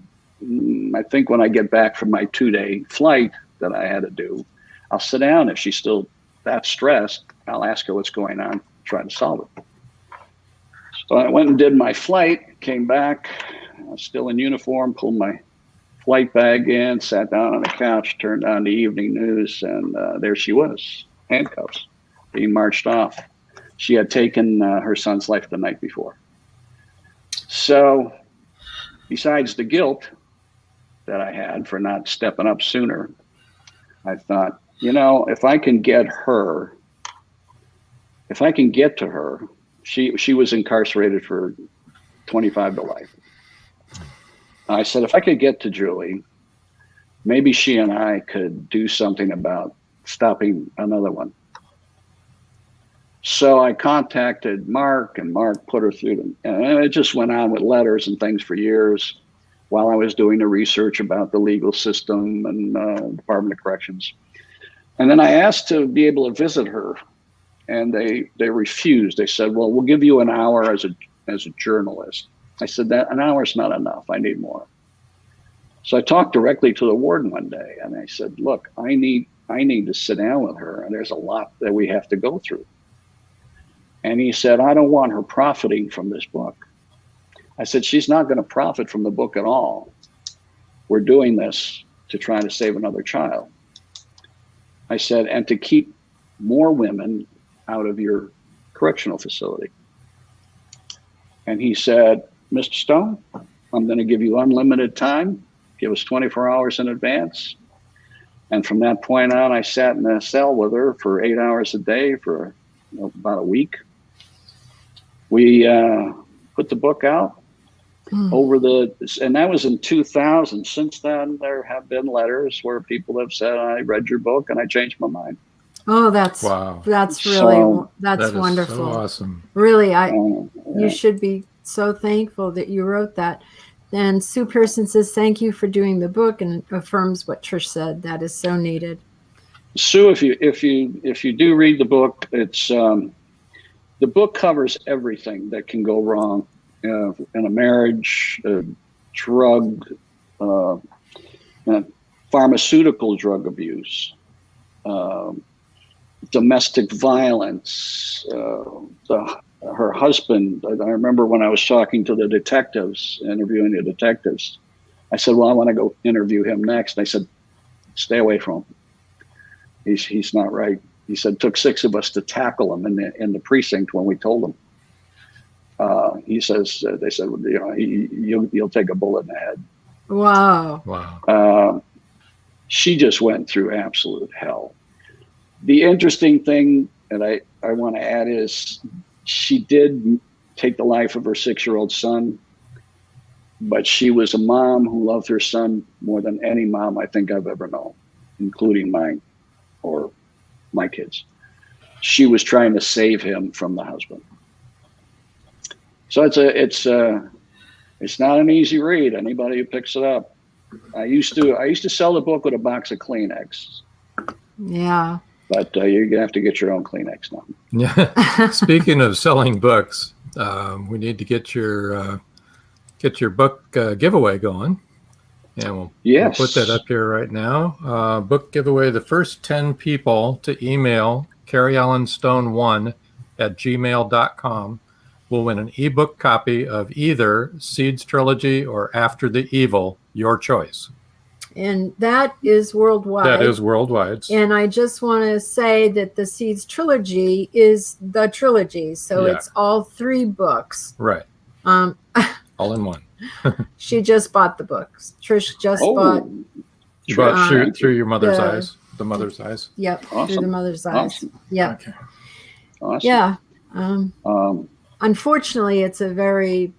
I think when I get back from my 2-day flight that I had to do, I'll sit down. If she's still that stressed, I'll ask her what's going on, try to solve it. So I went and did my flight, came back, I was still in uniform, pulled my flight bag in, sat down on the couch, turned on the evening news, and there she was, handcuffs, being marched off. She had taken her son's life the night before. So besides the guilt that I had for not stepping up sooner, I thought, if I can get to her, she was incarcerated for 25 to life. I said, if I could get to Julie, maybe she and I could do something about stopping another one. So I contacted Mark, and Mark put her through them. And it just went on with letters and things for years while I was doing the research about the legal system and Department of Corrections. And then I asked to be able to visit her, and they refused. They said, well, we'll give you an hour as a journalist. I said, that an hour is not enough. I need more. So I talked directly to the warden one day, and I said, look, I need to sit down with her, and there's a lot that we have to go through. And he said, I don't want her profiting from this book. I said, she's not going to profit from the book at all. We're doing this to try to save another child. I said, and to keep more women out of your correctional facility. And he said, Mr. Stone, I'm going to give you unlimited time. Give us 24 hours in advance. And from that point on, I sat in a cell with her for 8 hours a day for about a week. We put the book out and that was in 2000. Since then, there have been letters where people have said, I read your book and I changed my mind.
Oh, that's
wow.
That's really,
that
that's
is
wonderful.
So awesome.
Really,
Yeah.
you should be so thankful that you wrote that. And Sue Pearson says, thank you for doing the book, and affirms what Trish said. That is so needed.
Sue, if you do read the book, it's the book covers everything that can go wrong in a marriage, drug, pharmaceutical drug abuse, domestic violence. Her husband, I remember when I was talking to the detectives, interviewing the detectives, I said, well, I want to go interview him next. They said, stay away from him. He's not right. He said, it took 6 of us to tackle him in the precinct when we told him. He says, they said, you'll take a bullet in the head.
Wow.
Wow.
She just went through absolute hell. The interesting thing that I want to add is she did take the life of her 6-year-old son, but she was a mom who loved her son more than any mom I think I've ever known, including mine or my kids. She was trying to save him from the husband. So it's not an easy read. Anybody who picks it up. I used to sell the book with a box of Kleenex.
Yeah.
But you're gonna have to get your own Kleenex now.
Yeah. Speaking of selling books, we need to get your book giveaway going, and we'll put that up here right now. Book giveaway: the first 10 people to email CaryAllenStone1@gmail.com will win an ebook copy of either Seeds Trilogy or After the Evil, your choice.
And that is worldwide.
That is worldwide.
And I just want to say that the Seeds Trilogy is the trilogy. So it's all 3 books.
Right. All in one.
She just bought the books. Trish just bought.
You bought through your mother's eyes. The mother's eyes.
Yep.
Awesome.
Through the mother's eyes.
Awesome.
Yep.
Okay.
Awesome.
Yeah. Unfortunately, it's a very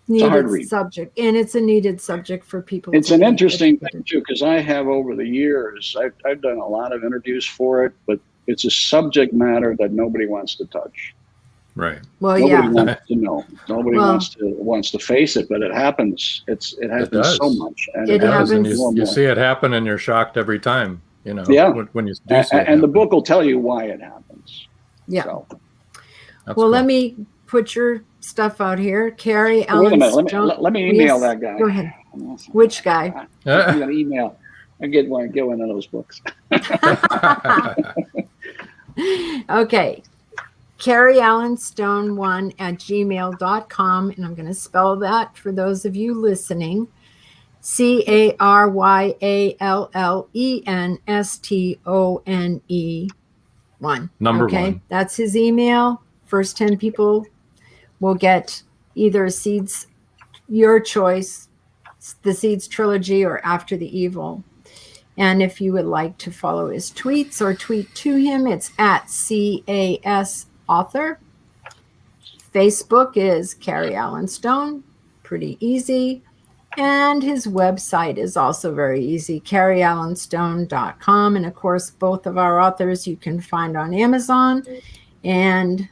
needed subject, and it's a needed subject for people.
It's an interesting thing too, because I have over the years, I've done a lot of interviews for it, but it's a subject matter that nobody wants to touch.
Right.
Well,
nobody wants to know. Nobody wants to face it, but it happens. It happens so much, and
it happens.
And you see it happen, and you're shocked every time. When you do see it.
And the book will tell you why it happens.
Yeah.
So.
Well, cool. Let me put your stuff out here. Cary Allen.
Wait a minute. Let me email that guy.
Go ahead. Which guy?
I'm going to email. I get one of those books.
Okay. CaryAllenStone1@gmail.com. And I'm going to spell that for those of you listening. CaryAllenStone1.
Number
okay?
1.
That's his email. First 10 people will get either Seeds, your choice, the Seeds Trilogy, or After the Evil. And if you would like to follow his tweets or tweet to him, it's @CAS Author. Facebook is Cary Allen Stone. Pretty easy. And his website is also very easy, CaryAllenStone.com. And of course, both of our authors you can find on Amazon, and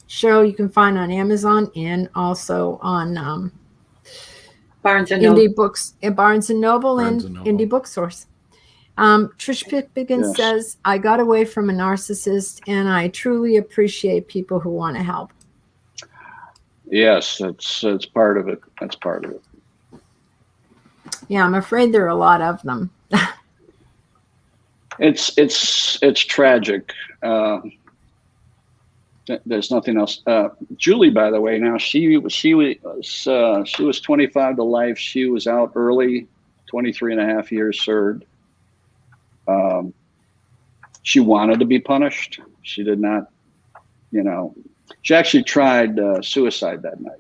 Cheryl you can find on Amazon and also on
Barnes and Noble.
Indie Books, Barnes and Noble, and Indie Booksource. Trish Pickens says, I got away from a narcissist, and I truly appreciate people who want to help.
Yes, it's part of it. That's part of it.
Yeah, I'm afraid there are a lot of them.
It's tragic. There's nothing else. Julie, by the way, now she was 25 to life. She was out early, 23 and a half years served. She wanted to be punished. She did not, she actually tried suicide that night.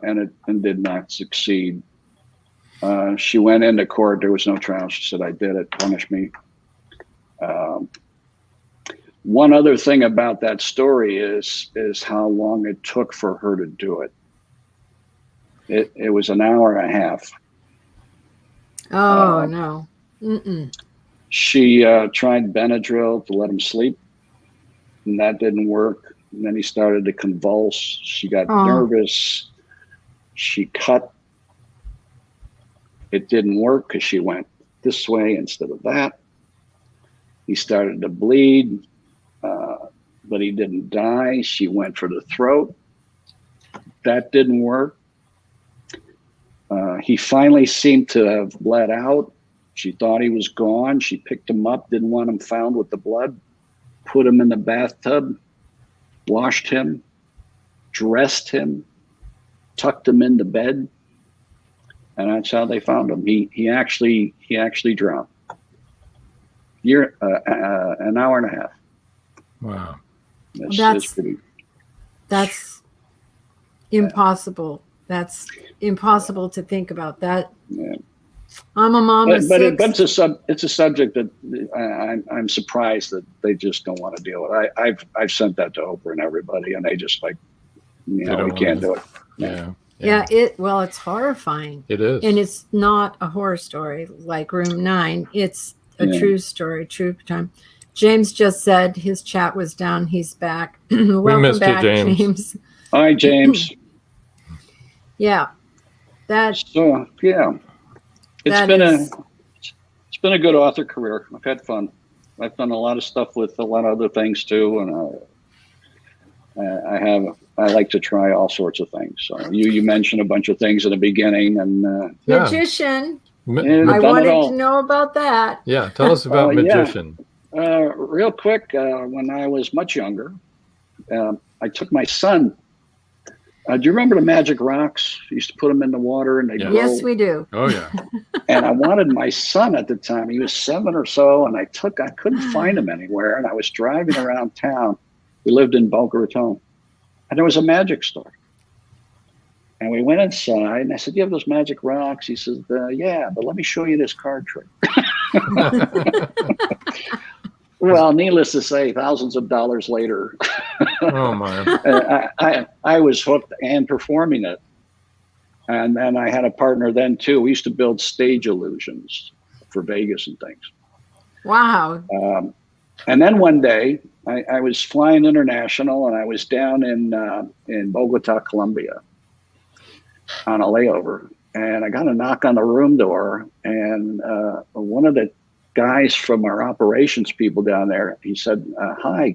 And did not succeed. She went into court. There was no trial. She said, I did it. Punish me. One other thing about that story is how long it took for her to do it. It was an hour and a half.
Oh, no. Mm-mm.
She tried Benadryl to let him sleep, and that didn't work. And then he started to convulse. She got nervous. She cut. It didn't work because she went this way instead of that. He started to bleed, but he didn't die. She went for the throat. That didn't work. He finally seemed to have bled out. She thought he was gone. She picked him up, didn't want him found with the blood, put him in the bathtub, washed him, dressed him, tucked him into bed, and that's how they found him. He actually drowned. An hour and a half.
Wow,
that's impossible. That's impossible to think about that.
Yeah.
I'm a mom of six.
But it's a subject that I'm surprised that they just don't want to deal with. I've sent that to Oprah and everybody, and they just we can't do it.
Yeah. It's horrifying.
It is.
And it's not a horror story like Room 9. It's a true story, true time. James just said his chat was down. He's back. Welcome
missed
back,
you, James.
Hi, James.
Yeah.
It's been a good author career. I've had fun. I've done a lot of stuff with a lot of other things too, and I like to try all sorts of things. So you mentioned a bunch of things in the beginning, and
Magician.
I
wanted to know about that.
Yeah, tell us about Magician.
Real quick, when I was much younger, I took my son. Do you remember the magic rocks? You used to put them in the water and they grow.
Yes, we do.
Oh, yeah.
And I wanted my son at the time. He was 7 or so, and I couldn't find him anywhere. And I was driving around town. We lived in Boca Raton, and there was a magic store. And we went inside, and I said, "You have those magic rocks?" He says, "Yeah, but let me show you this card trick." Well, needless to say, thousands of dollars later,
oh my!
I was hooked and performing it. And then I had a partner then too. We used to build stage illusions for Vegas and things.
Wow!
And then one day, I was flying international, and I was down in Bogota, Colombia, on a layover, and I got a knock on the room door, and one of the guys from our operations people down there, he said, "Hi,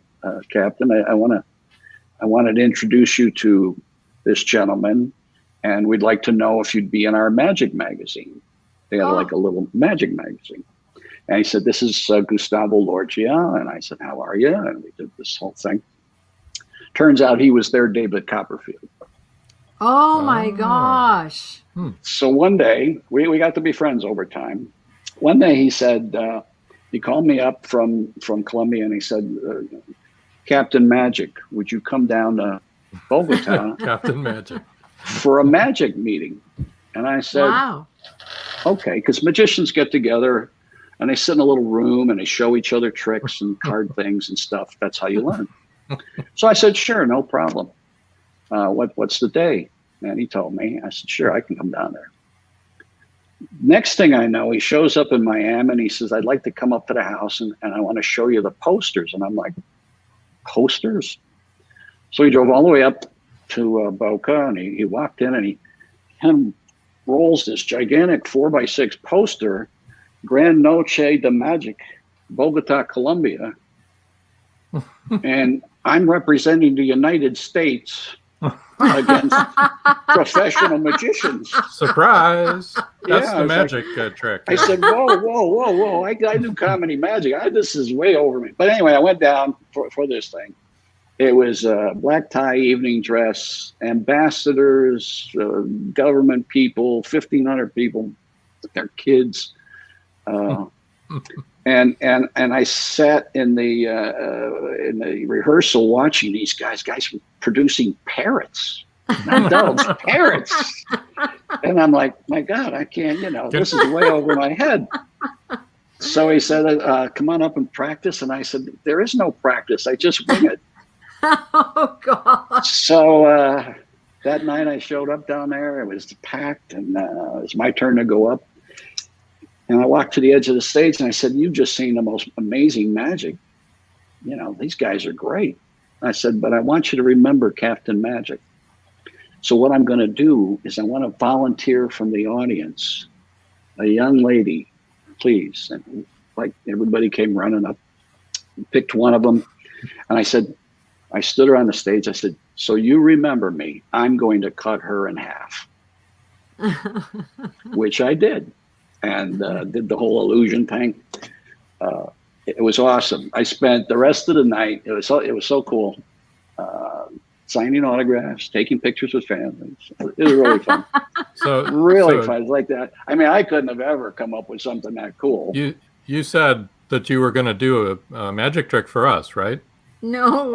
Captain, I wanted to introduce you to this gentleman, and we'd like to know if you'd be in our magic magazine." They had like a little magic magazine. And he said, "This is Gustavo Lorgia." And I said, "How are you?" And we did this whole thing. Turns out he was their David Copperfield.
Oh my gosh.
So one day, we got to be friends over time. One day he said, he called me up from Colombia, and he said, "Captain Magic, would you come down to Bogota
Captain Magic
for a magic meeting?" And I said,
"Wow,
okay," because magicians get together and they sit in a little room and they show each other tricks and card things and stuff. That's how you learn. So I said, "Sure, no problem. What's the day?" And he told me. I said, sure, I can come down there. Next thing I know, he shows up in Miami and he says, I'd like to come up to the house and I want to show you the posters. And I'm like, posters? So he drove all the way up to Boca, and he walked in and he kind of rolls this gigantic 4x6 poster, Gran Noche de Magic, Bogota, Colombia. And I'm representing the United States against professional magicians.
Surprise! That's the
it's
magic trick.
I said, whoa. I do comedy magic. This is way over me. But anyway, I went down for this thing. It was black tie, evening dress, ambassadors, government people, 1,500 people, their kids. And I sat in the rehearsal watching these guys were producing parrots, not doves, parrots. And I'm like, my God, I can't, this is way over my head. So he said, come on up and practice. And I said, there is no practice. I just wing it.
Oh, God.
So that night I showed up down there. It was packed, and it was my turn to go up. And I walked to the edge of the stage and I said, you've just seen the most amazing magic. These guys are great. I said, but I want you to remember Captain Magic. So what I'm going to do is I want to volunteer from the audience, a young lady, please. And like everybody came running up, picked one of them. And I said, I stood her on the stage. I said, so you remember me, I'm going to cut her in half, which I did. And did the whole illusion thing. It was awesome. I spent the rest of the night. It was so cool. Signing autographs, taking pictures with families. It was really fun. Really fun like that. I mean, I couldn't have ever come up with something that cool.
You said that you were going to do a magic trick for us, right?
No.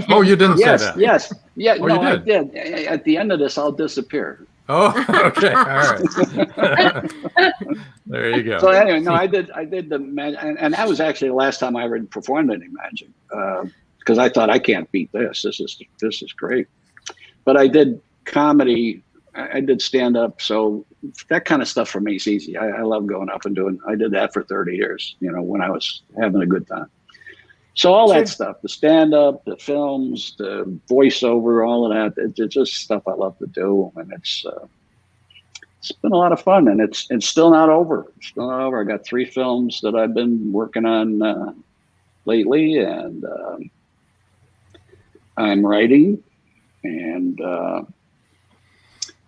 Oh, you didn't say that.
Yes. Yeah.
Oh,
no, I did. At the end of this, I'll disappear.
Oh, okay. All right. There you go.
So anyway, no, I did the magic, and that was actually the last time I ever performed any magic, because I thought I can't beat this. This is great. But I did comedy. I did stand up. So that kind of stuff for me is easy. I love going up and doing. I did that for 30 years. When I was having a good time. So all that stuff, the stand-up, the films, the voiceover, all of that, it's just stuff I love to do. And it's been a lot of fun, and it's still not over. It's still not over. I got 3 films that I've been working on lately, and I'm writing, and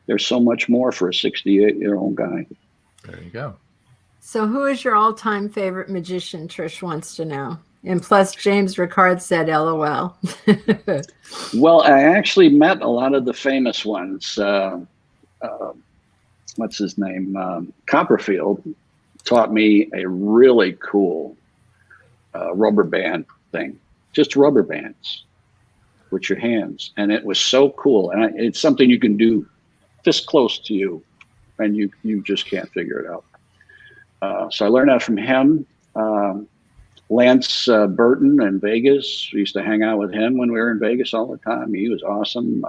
there's so much more for a 68-year-old guy.
There you go.
So who is your all-time favorite magician, Trish wants to know? And plus, James Ricard said, LOL.
Well, I actually met a lot of the famous ones. What's his name? Copperfield taught me a really cool rubber band thing. Just rubber bands with your hands. And it was so cool. And it's something you can do this close to you, and you just can't figure it out. So I learned that from him. Lance Burton in Vegas. We used to hang out with him when we were in Vegas all the time. He was awesome.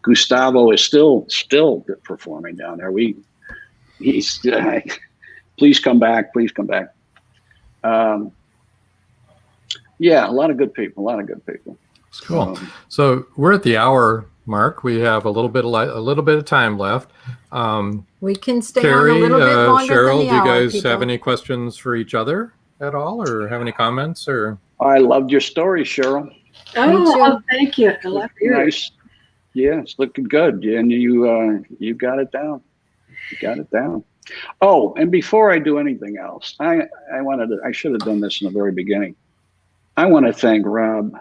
Gustavo is still performing down there. He's please come back. Please come back. Yeah, a lot of good people.
Cool. So we're at the hour mark. We have a little bit of time left.
We can stay
CARY,
on a little bit longer
CHERYL,
than the
do you
hour,
guys
people.
have any questions for each other at all, or have any comments? Or
I loved your story, Cheryl.
Oh, thank you. I love yours.
Nice. Yeah, it's looking good, and you got it down. You got it down. Oh, and before I do anything else, I should have done this in the very beginning. I want to thank Rob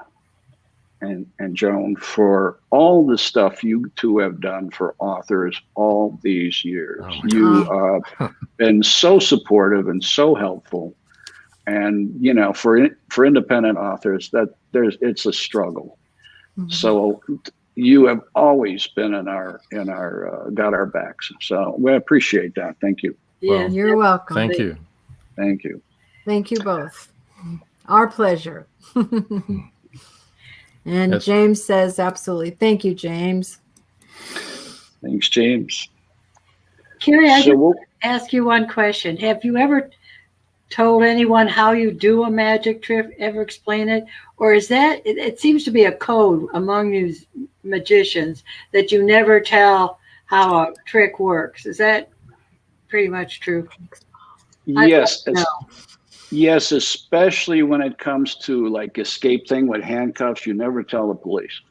and Joan for all the stuff you two have done for authors all these years.
Oh,
you have been so supportive and so helpful. And for independent authors, it's a struggle. Mm-hmm. So you have always been in our got our backs. So we appreciate that. Thank you.
Yeah, you're welcome.
Thank you.
Thank you.
Thank you both. Our pleasure. And
Yes.
James says, absolutely. Thank you, James.
Thanks, James.
Carrie, I just want to ask you one question. Have you ever told anyone how you do a magic trick, ever explain it? Or is that, it seems to be a code among these magicians that you never tell how a trick works. Is that pretty much true?
Yes. Yes, especially when it comes to like escape thing with handcuffs, you never tell the police.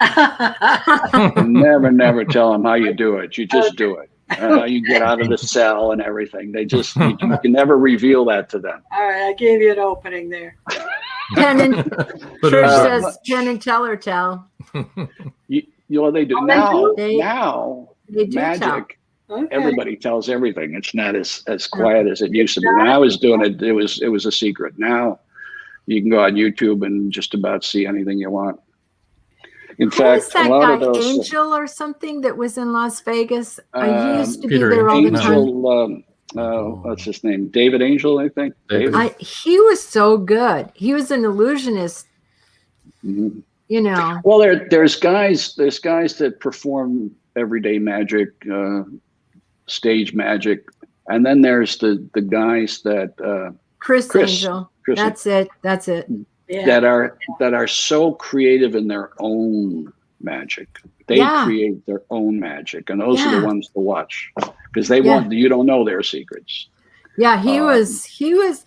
You never tell them how you do it. You just do it. How you get out of the cell and everything. They just, you can never reveal that to them.
All right, I gave you an opening there.
Trish says, Penn and Teller tell.
You know, they do. Now
they do
magic,
tell.
Okay.
Everybody tells everything. It's not as quiet as it used to be. When I was doing it, it was a secret. Now you can go on YouTube and just about see anything you want. In fact,
that
a lot
guy,
of those
Angel or something that was in Las Vegas? I used to
Peter
be there all the
Angel,
time.
what's his name? David Angel, I think. David.
He was so good. He was an illusionist.
Mm-hmm.
You know.
Well, there's guys that perform everyday magic, stage magic, and then there's the guys that
Chris Angel. That's it.
Yeah. that are so creative in their own magic. They create their own magic, and those are the ones to watch because you don't know their secrets.
Yeah, he was.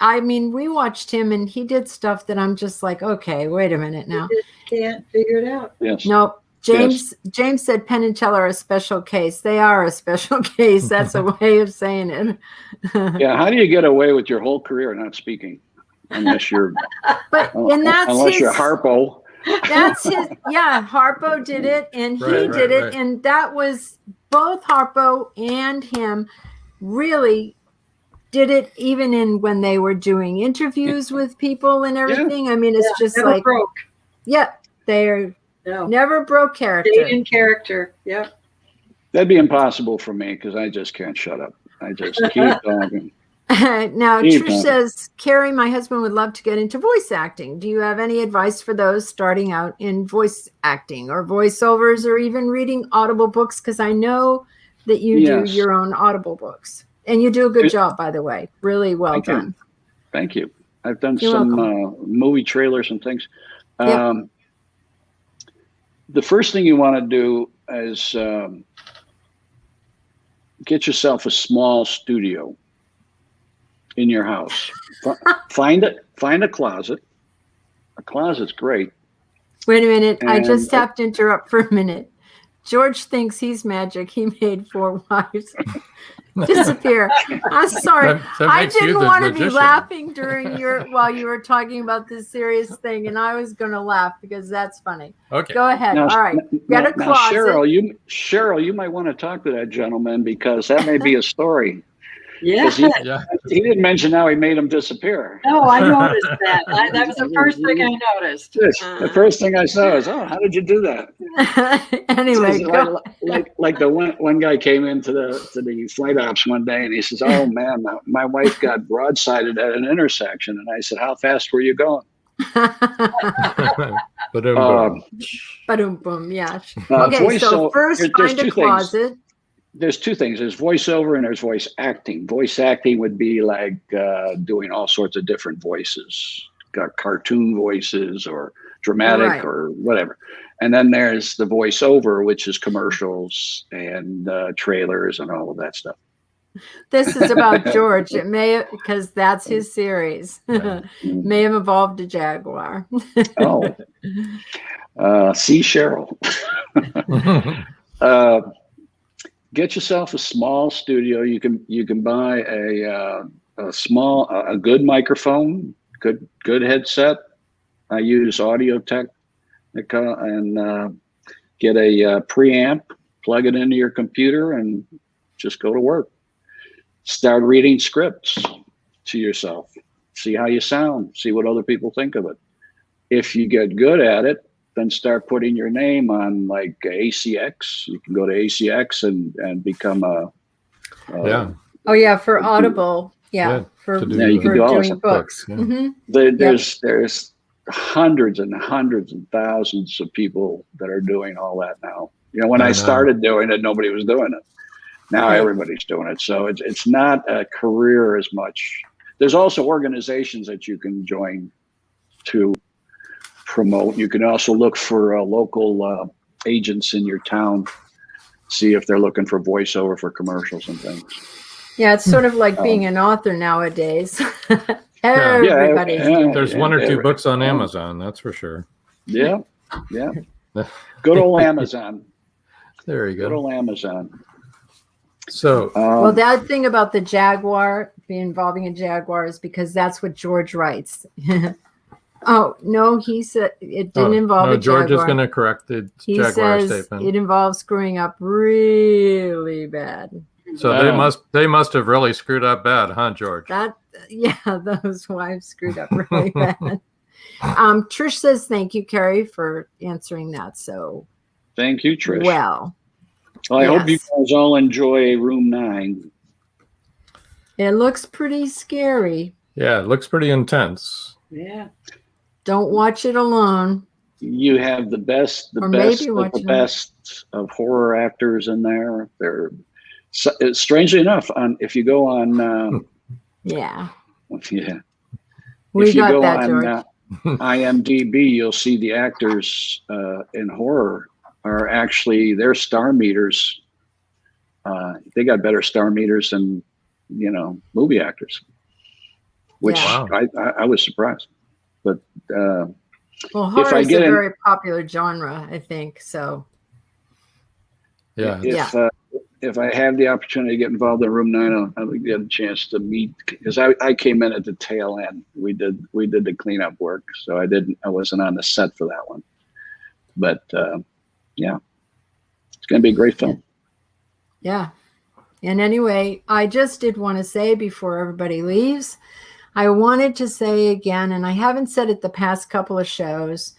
I mean, we watched him, and he did stuff that I'm just like, okay, wait a minute now.
You just can't figure it out.
Yes.
Nope. James said Penn and Teller are a special case. They are a special case. That's a way of saying it.
Yeah. How do you get away with your whole career not speaking? Unless you're, unless you're Harpo.
That's his. Yeah, Harpo did it, and he did it, and that was both Harpo and him really did it. Even when they were doing interviews with people and everything. I mean, it's just like
broke.
Yeah, they're never broke character.
Stayed in character. Yeah.
That'd be impossible for me because I just can't shut up. I just keep talking.
Now, Trish says, Carrie, my husband would love to get into voice acting. Do you have any advice for those starting out in voice acting or voiceovers or even reading Audible books? Because I know that you do your own Audible books. And you do a good job, by the way. Really well done.
Thank you. I've done some movie trailers and things. The first thing you want to do is get yourself a small studio in your house. Find a closet. A closet's great.
Wait a minute. I just have to interrupt for a minute. George thinks he's magic. He made 4 wives disappear. I'm sorry. I didn't want to be laughing during while you were talking about this serious thing, and I was going to laugh because that's funny. Okay. Go ahead. All right. Get a closet.
Cheryl, you might want to talk to that gentleman because that may be a story.
Yeah.
He didn't mention how he made them disappear.
No, I noticed that. That was the first thing I noticed.
The first thing I saw is, how did you do that?
Anyway,
like the one guy came into the flight ops one day and he says, "Oh man, my wife got broadsided at an intersection," and I said, "How fast were you going?"
Ba-dum boom. Yeah. Okay, so first find a closet.
There's 2 things. There's voiceover and there's voice acting. Voice acting would be like doing all sorts of different voices, cartoon voices or dramatic or whatever. And then there's the voiceover, which is commercials and trailers and all of that stuff.
This is about George. It may, because that's his series, may have evolved a Jaguar.
See Cheryl. Get yourself a small studio. You can buy a good microphone, good headset. I use Audio Technica and get a preamp, plug it into your computer, and just go to work. Start reading scripts to yourself. See how you sound. See what other people think of it. If you get good at it, then start putting your name on like ACX. You can go to ACX and become
for Audible. You can do all doing books.
Yeah. Mm-hmm. There's hundreds and hundreds and thousands of people that are doing all that now. When
I
I
know.
started doing it, nobody was doing it. Now
Right.
everybody's doing it. So it's not a career as much. There's also organizations that you can join to promote. You can also look for local agents in your town, see if they're looking for voiceover for commercials and things.
Yeah, it's sort of like being an author nowadays. Everybody's doing it.
There's one or two books on Amazon, that's for sure.
Yeah. Good old Amazon.
There you
Good
go.
old Amazon.
So,
Well, that thing about the Jaguar being involving a Jaguar is because that's what George writes. Oh, no, he said it didn't involve a
George
Jaguar.
is going to correct the
He
Jaguar
says
statement.
it involves screwing up really bad.
So they must have really screwed up bad, huh, George?
Those wives screwed up really bad. Trish says thank you, Carrie, for answering that. So
thank you, Trish.
Well,
I hope you guys all enjoy Room 9.
It looks pretty scary.
Yeah, it looks pretty intense.
Yeah.
Don't
watch it alone.
You have the best of horror actors in there. They're strangely enough, if you go on,
we got that, George.
IMDb, you'll see the actors in horror are actually their star meters. They got better star meters than movie actors, which I was surprised. But
horror is a very popular genre, I think. So
if I have the opportunity to get involved in Room 9, I'll get a chance to meet, because I came in at the tail end. We did the cleanup work, so I wasn't on the set for that one. But it's going to be a great film.
Yeah. And anyway, I just did want to say before everybody leaves, I wanted to say again, and I haven't said it the past couple of shows,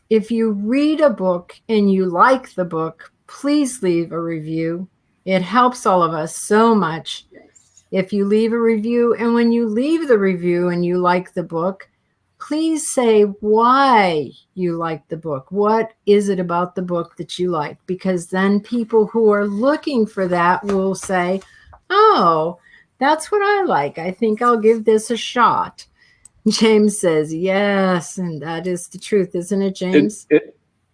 if you read a book and you like the book, please leave a review. It helps all of us so much. If you leave a review, and when you leave the review and you like the book, please say why you like the book. What is it about the book that you like? Because then people who are looking for that will say, oh, that's what I like. I think I'll give this a shot. James says, yes, and that is the truth, isn't it, James?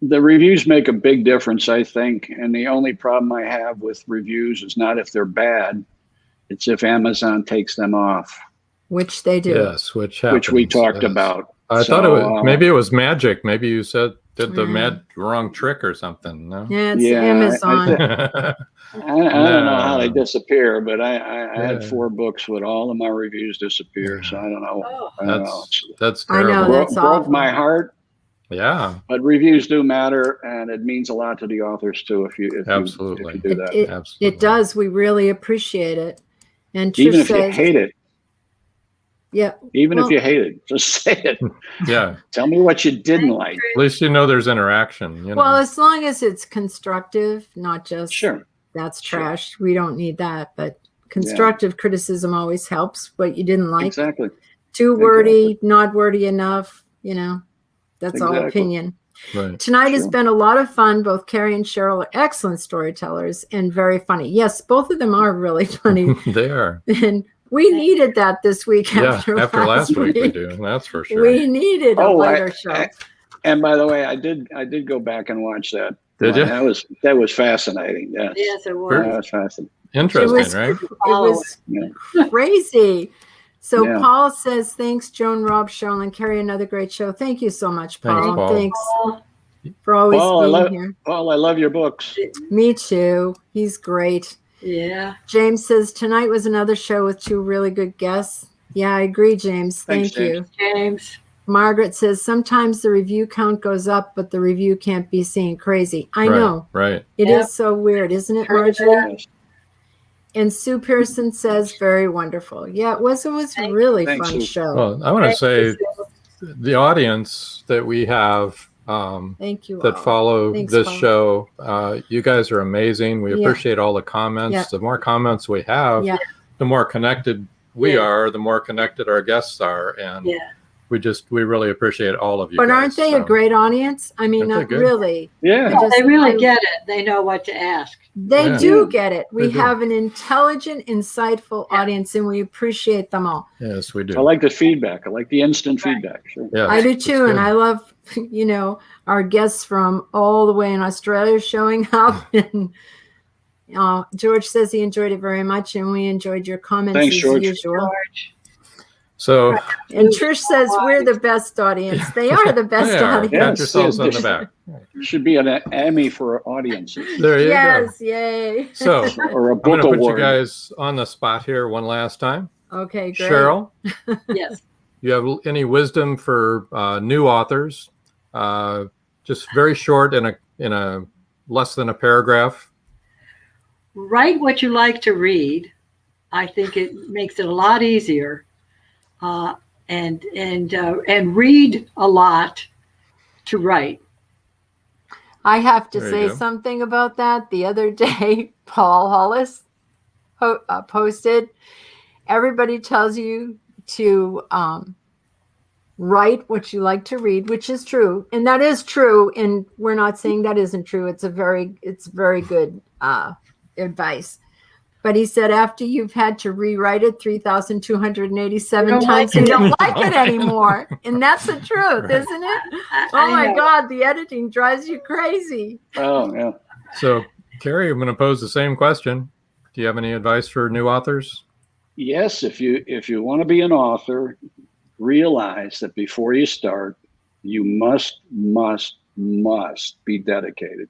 The reviews make a big difference, I think. And the only problem I have with reviews is not if they're bad. It's if Amazon takes them off.
Which they do.
Yes, which
we talked about.
I thought maybe it was magic. Maybe you did the wrong trick or something. No?
Yeah, it's Amazon.
I don't know how they disappear, but I had 4 books with all of my reviews disappear. So I don't know.
That's terrible.
I know, that's
broke my heart.
Yeah.
But reviews do matter, and it means a lot to the authors too if you do that.
Absolutely.
It does. We really appreciate it. And Trish
even if
says,
you hate it.
Yeah.
Even if you hate it, just say it.
Yeah.
Tell me what you didn't like.
At least there's interaction.
Well, as long as it's constructive, not just that's trash.
Sure.
We don't need that. But constructive criticism always helps. What you didn't like.
Exactly.
Too wordy, not wordy enough. That's all opinion.
Right.
Tonight has been a lot of fun. Both Carrie and Cheryl are excellent storytellers and very funny. Yes, both of them are really funny.
They are.
And we needed that this week after last week.
We do. That's for sure.
We needed a lighter show.
And by the way, I did go back and watch that.
Did you?
That was fascinating. Yes.
Yes, it was.
That was fascinating.
Interesting, right?
It was crazy. So Paul says, thanks, Joan, Rob, Cheryl, and Carrie. Another great show. Thank you so much, Paul. Thanks for always being here.
Paul, I love your books.
Me too. He's great.
Yeah.
James says, tonight was another show with 2 really good guests. Yeah, I agree, James. Thank you.
James.
Margaret says, sometimes the review count goes up, but the review can't be seen. Crazy. I know.
Right.
It is so weird, isn't it, Marjorie? And Sue Pearson says, very wonderful. Yeah, it was a really fun show.
Well, I want to say the audience that we have
thank you
that follow this show, you guys are amazing. We appreciate all the comments. The more comments we have, the more connected we are, the more connected our guests are. And we really appreciate all of you.
But
guys,
aren't they a great audience? I mean, really.
Yeah.
They really get it. They know what to ask.
They do get it. We
They do.
have an intelligent, insightful audience, and we appreciate them all.
Yes, we do.
I like the feedback. I like the instant feedback. Sure.
Yeah,
I do too, and I love, our guests from all the way in Australia showing up. And George says he enjoyed it very much, and we enjoyed your comments
Thanks,
as
George.
usual.
So,
and Trish says we're the best audience. They are the best audience.
Pat yourselves on the back.
Should be an Emmy for audiences.
There you go.
Yes, yay.
So,
or a
I'm going
book
to put
award.
you guys on the spot here one last time.
Okay, great.
Cheryl,
Yes.
you have any wisdom for new authors? Just very short in a less than a paragraph.
Write what you like to read. I think it makes it a lot easier. And read a lot to write.
I have to
There you
say
go.
something about that. The other day, Paul Hollis posted, everybody tells you to write what you like to read, which is true. And that is true. And we're not saying that isn't true. It's very good advice. But he said after you've had to rewrite it 3,287 times, you don't like it anymore. And that's the truth, isn't it? Oh my God, the editing drives you crazy.
Oh, yeah.
So, Carrie, I'm going to pose the same question. Do you have any advice for new authors?
Yes, if you want to be an author, realize that before you start, you must be dedicated.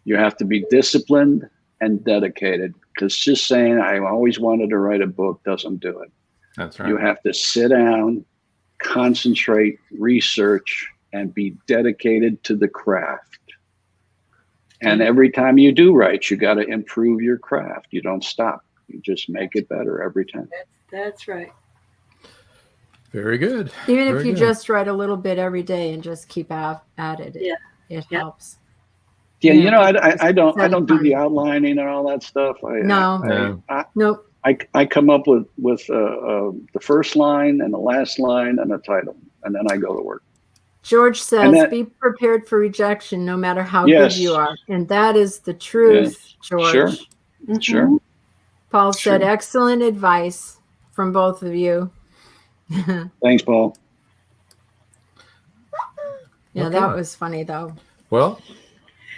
You have to be disciplined and dedicated, because just saying I always wanted to write a book doesn't do it.
That's right.
You have to sit down, concentrate, research, and be dedicated to the craft. And every time you do write, you got to improve your craft. You don't stop. You just make it better every time.
That's right.
Very good.
Even if
Very
you
good.
just write a little bit every day and just keep at it, it helps.
Yeah,
Yeah.
you know, I don't do
fun.
the outlining and all that stuff.
Nope.
I come up with the first line and the last line and a title, and then I go to work.
George says, be prepared for rejection no matter how good you are. And that is the truth, George.
Sure.
Mm-hmm.
Sure.
Paul said, excellent advice from both of you.
Thanks, Paul.
Yeah, that was funny, though.
Well,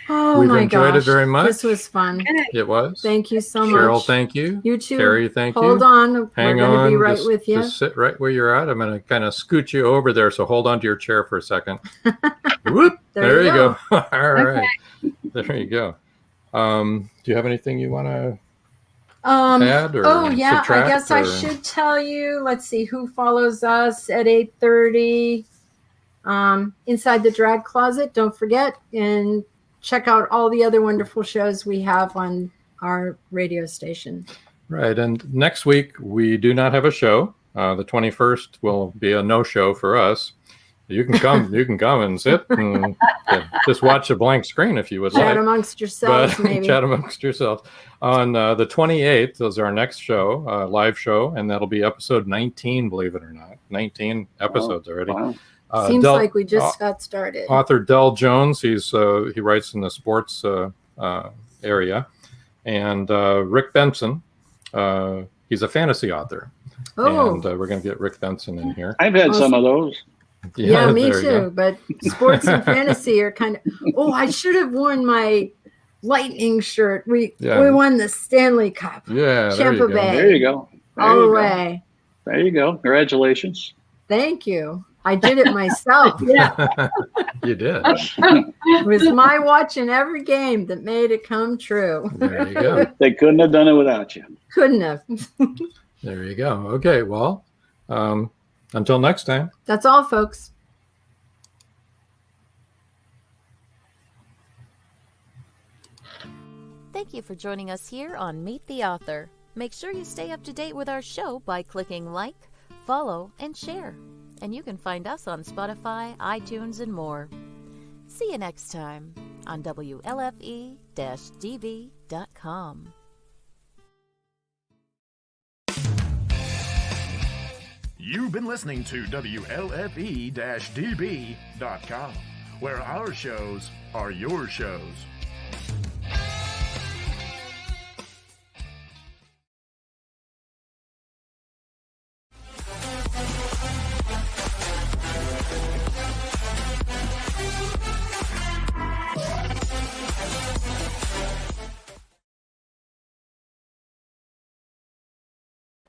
Oh
we've
my
enjoyed
gosh.
it very much.
This was fun.
It was.
Thank you so much.
Cheryl, thank you.
You too.
Carrie, thank you.
Hold on.
Hang
We're going to be
on.
right
Just-
with you.
Just sit right where you're at. I'm going to kind of scoot you over there. So hold on to your chair for a second. Whoop. There you go. All right. There you go. Do you have anything you want to add or subtract?
I guess I should tell you. Let's see who follows us at 8:30. Inside the Drag Closet. Don't forget, and check out all the other wonderful shows we have on our radio station.
Right. And next week, we do not have a show. The 21st will be a no-show for us. You can come. You can come and sit and just watch a blank screen if you would like.
Chat amongst yourselves, maybe.
Chat amongst yourselves. On the 28th is our next show, live show, and that'll be episode 19, believe it or not. 19 episodes already.
Wow.
Seems like we just got started.
Author Del Jones, he writes in the sports area, and Rick Benson, he's a fantasy author.
Oh,
and we're going to get Rick Benson in here.
I've had some of those.
Yeah, me
there you go.
too. But sports and fantasy are kind of. Oh, I should have worn my Lightning shirt. We won the Stanley Cup.
Yeah,
Tampa Bay.
There you go.
All the way.
There you go. Congratulations.
Thank you. I did it myself.
You did.
It was my watching every game that made it come true.
There you go.
They couldn't have done it without you.
Couldn't have.
There you go. Okay, well, until next time.
That's all, folks.
Thank you for joining us here on Meet the Author. Make sure you stay up to date with our show by clicking like, follow, and share. And you can find us on Spotify, iTunes, and more. See you next time on WLFE-DV.com.
You've been listening to WLFE-DB.com, where our shows are your shows.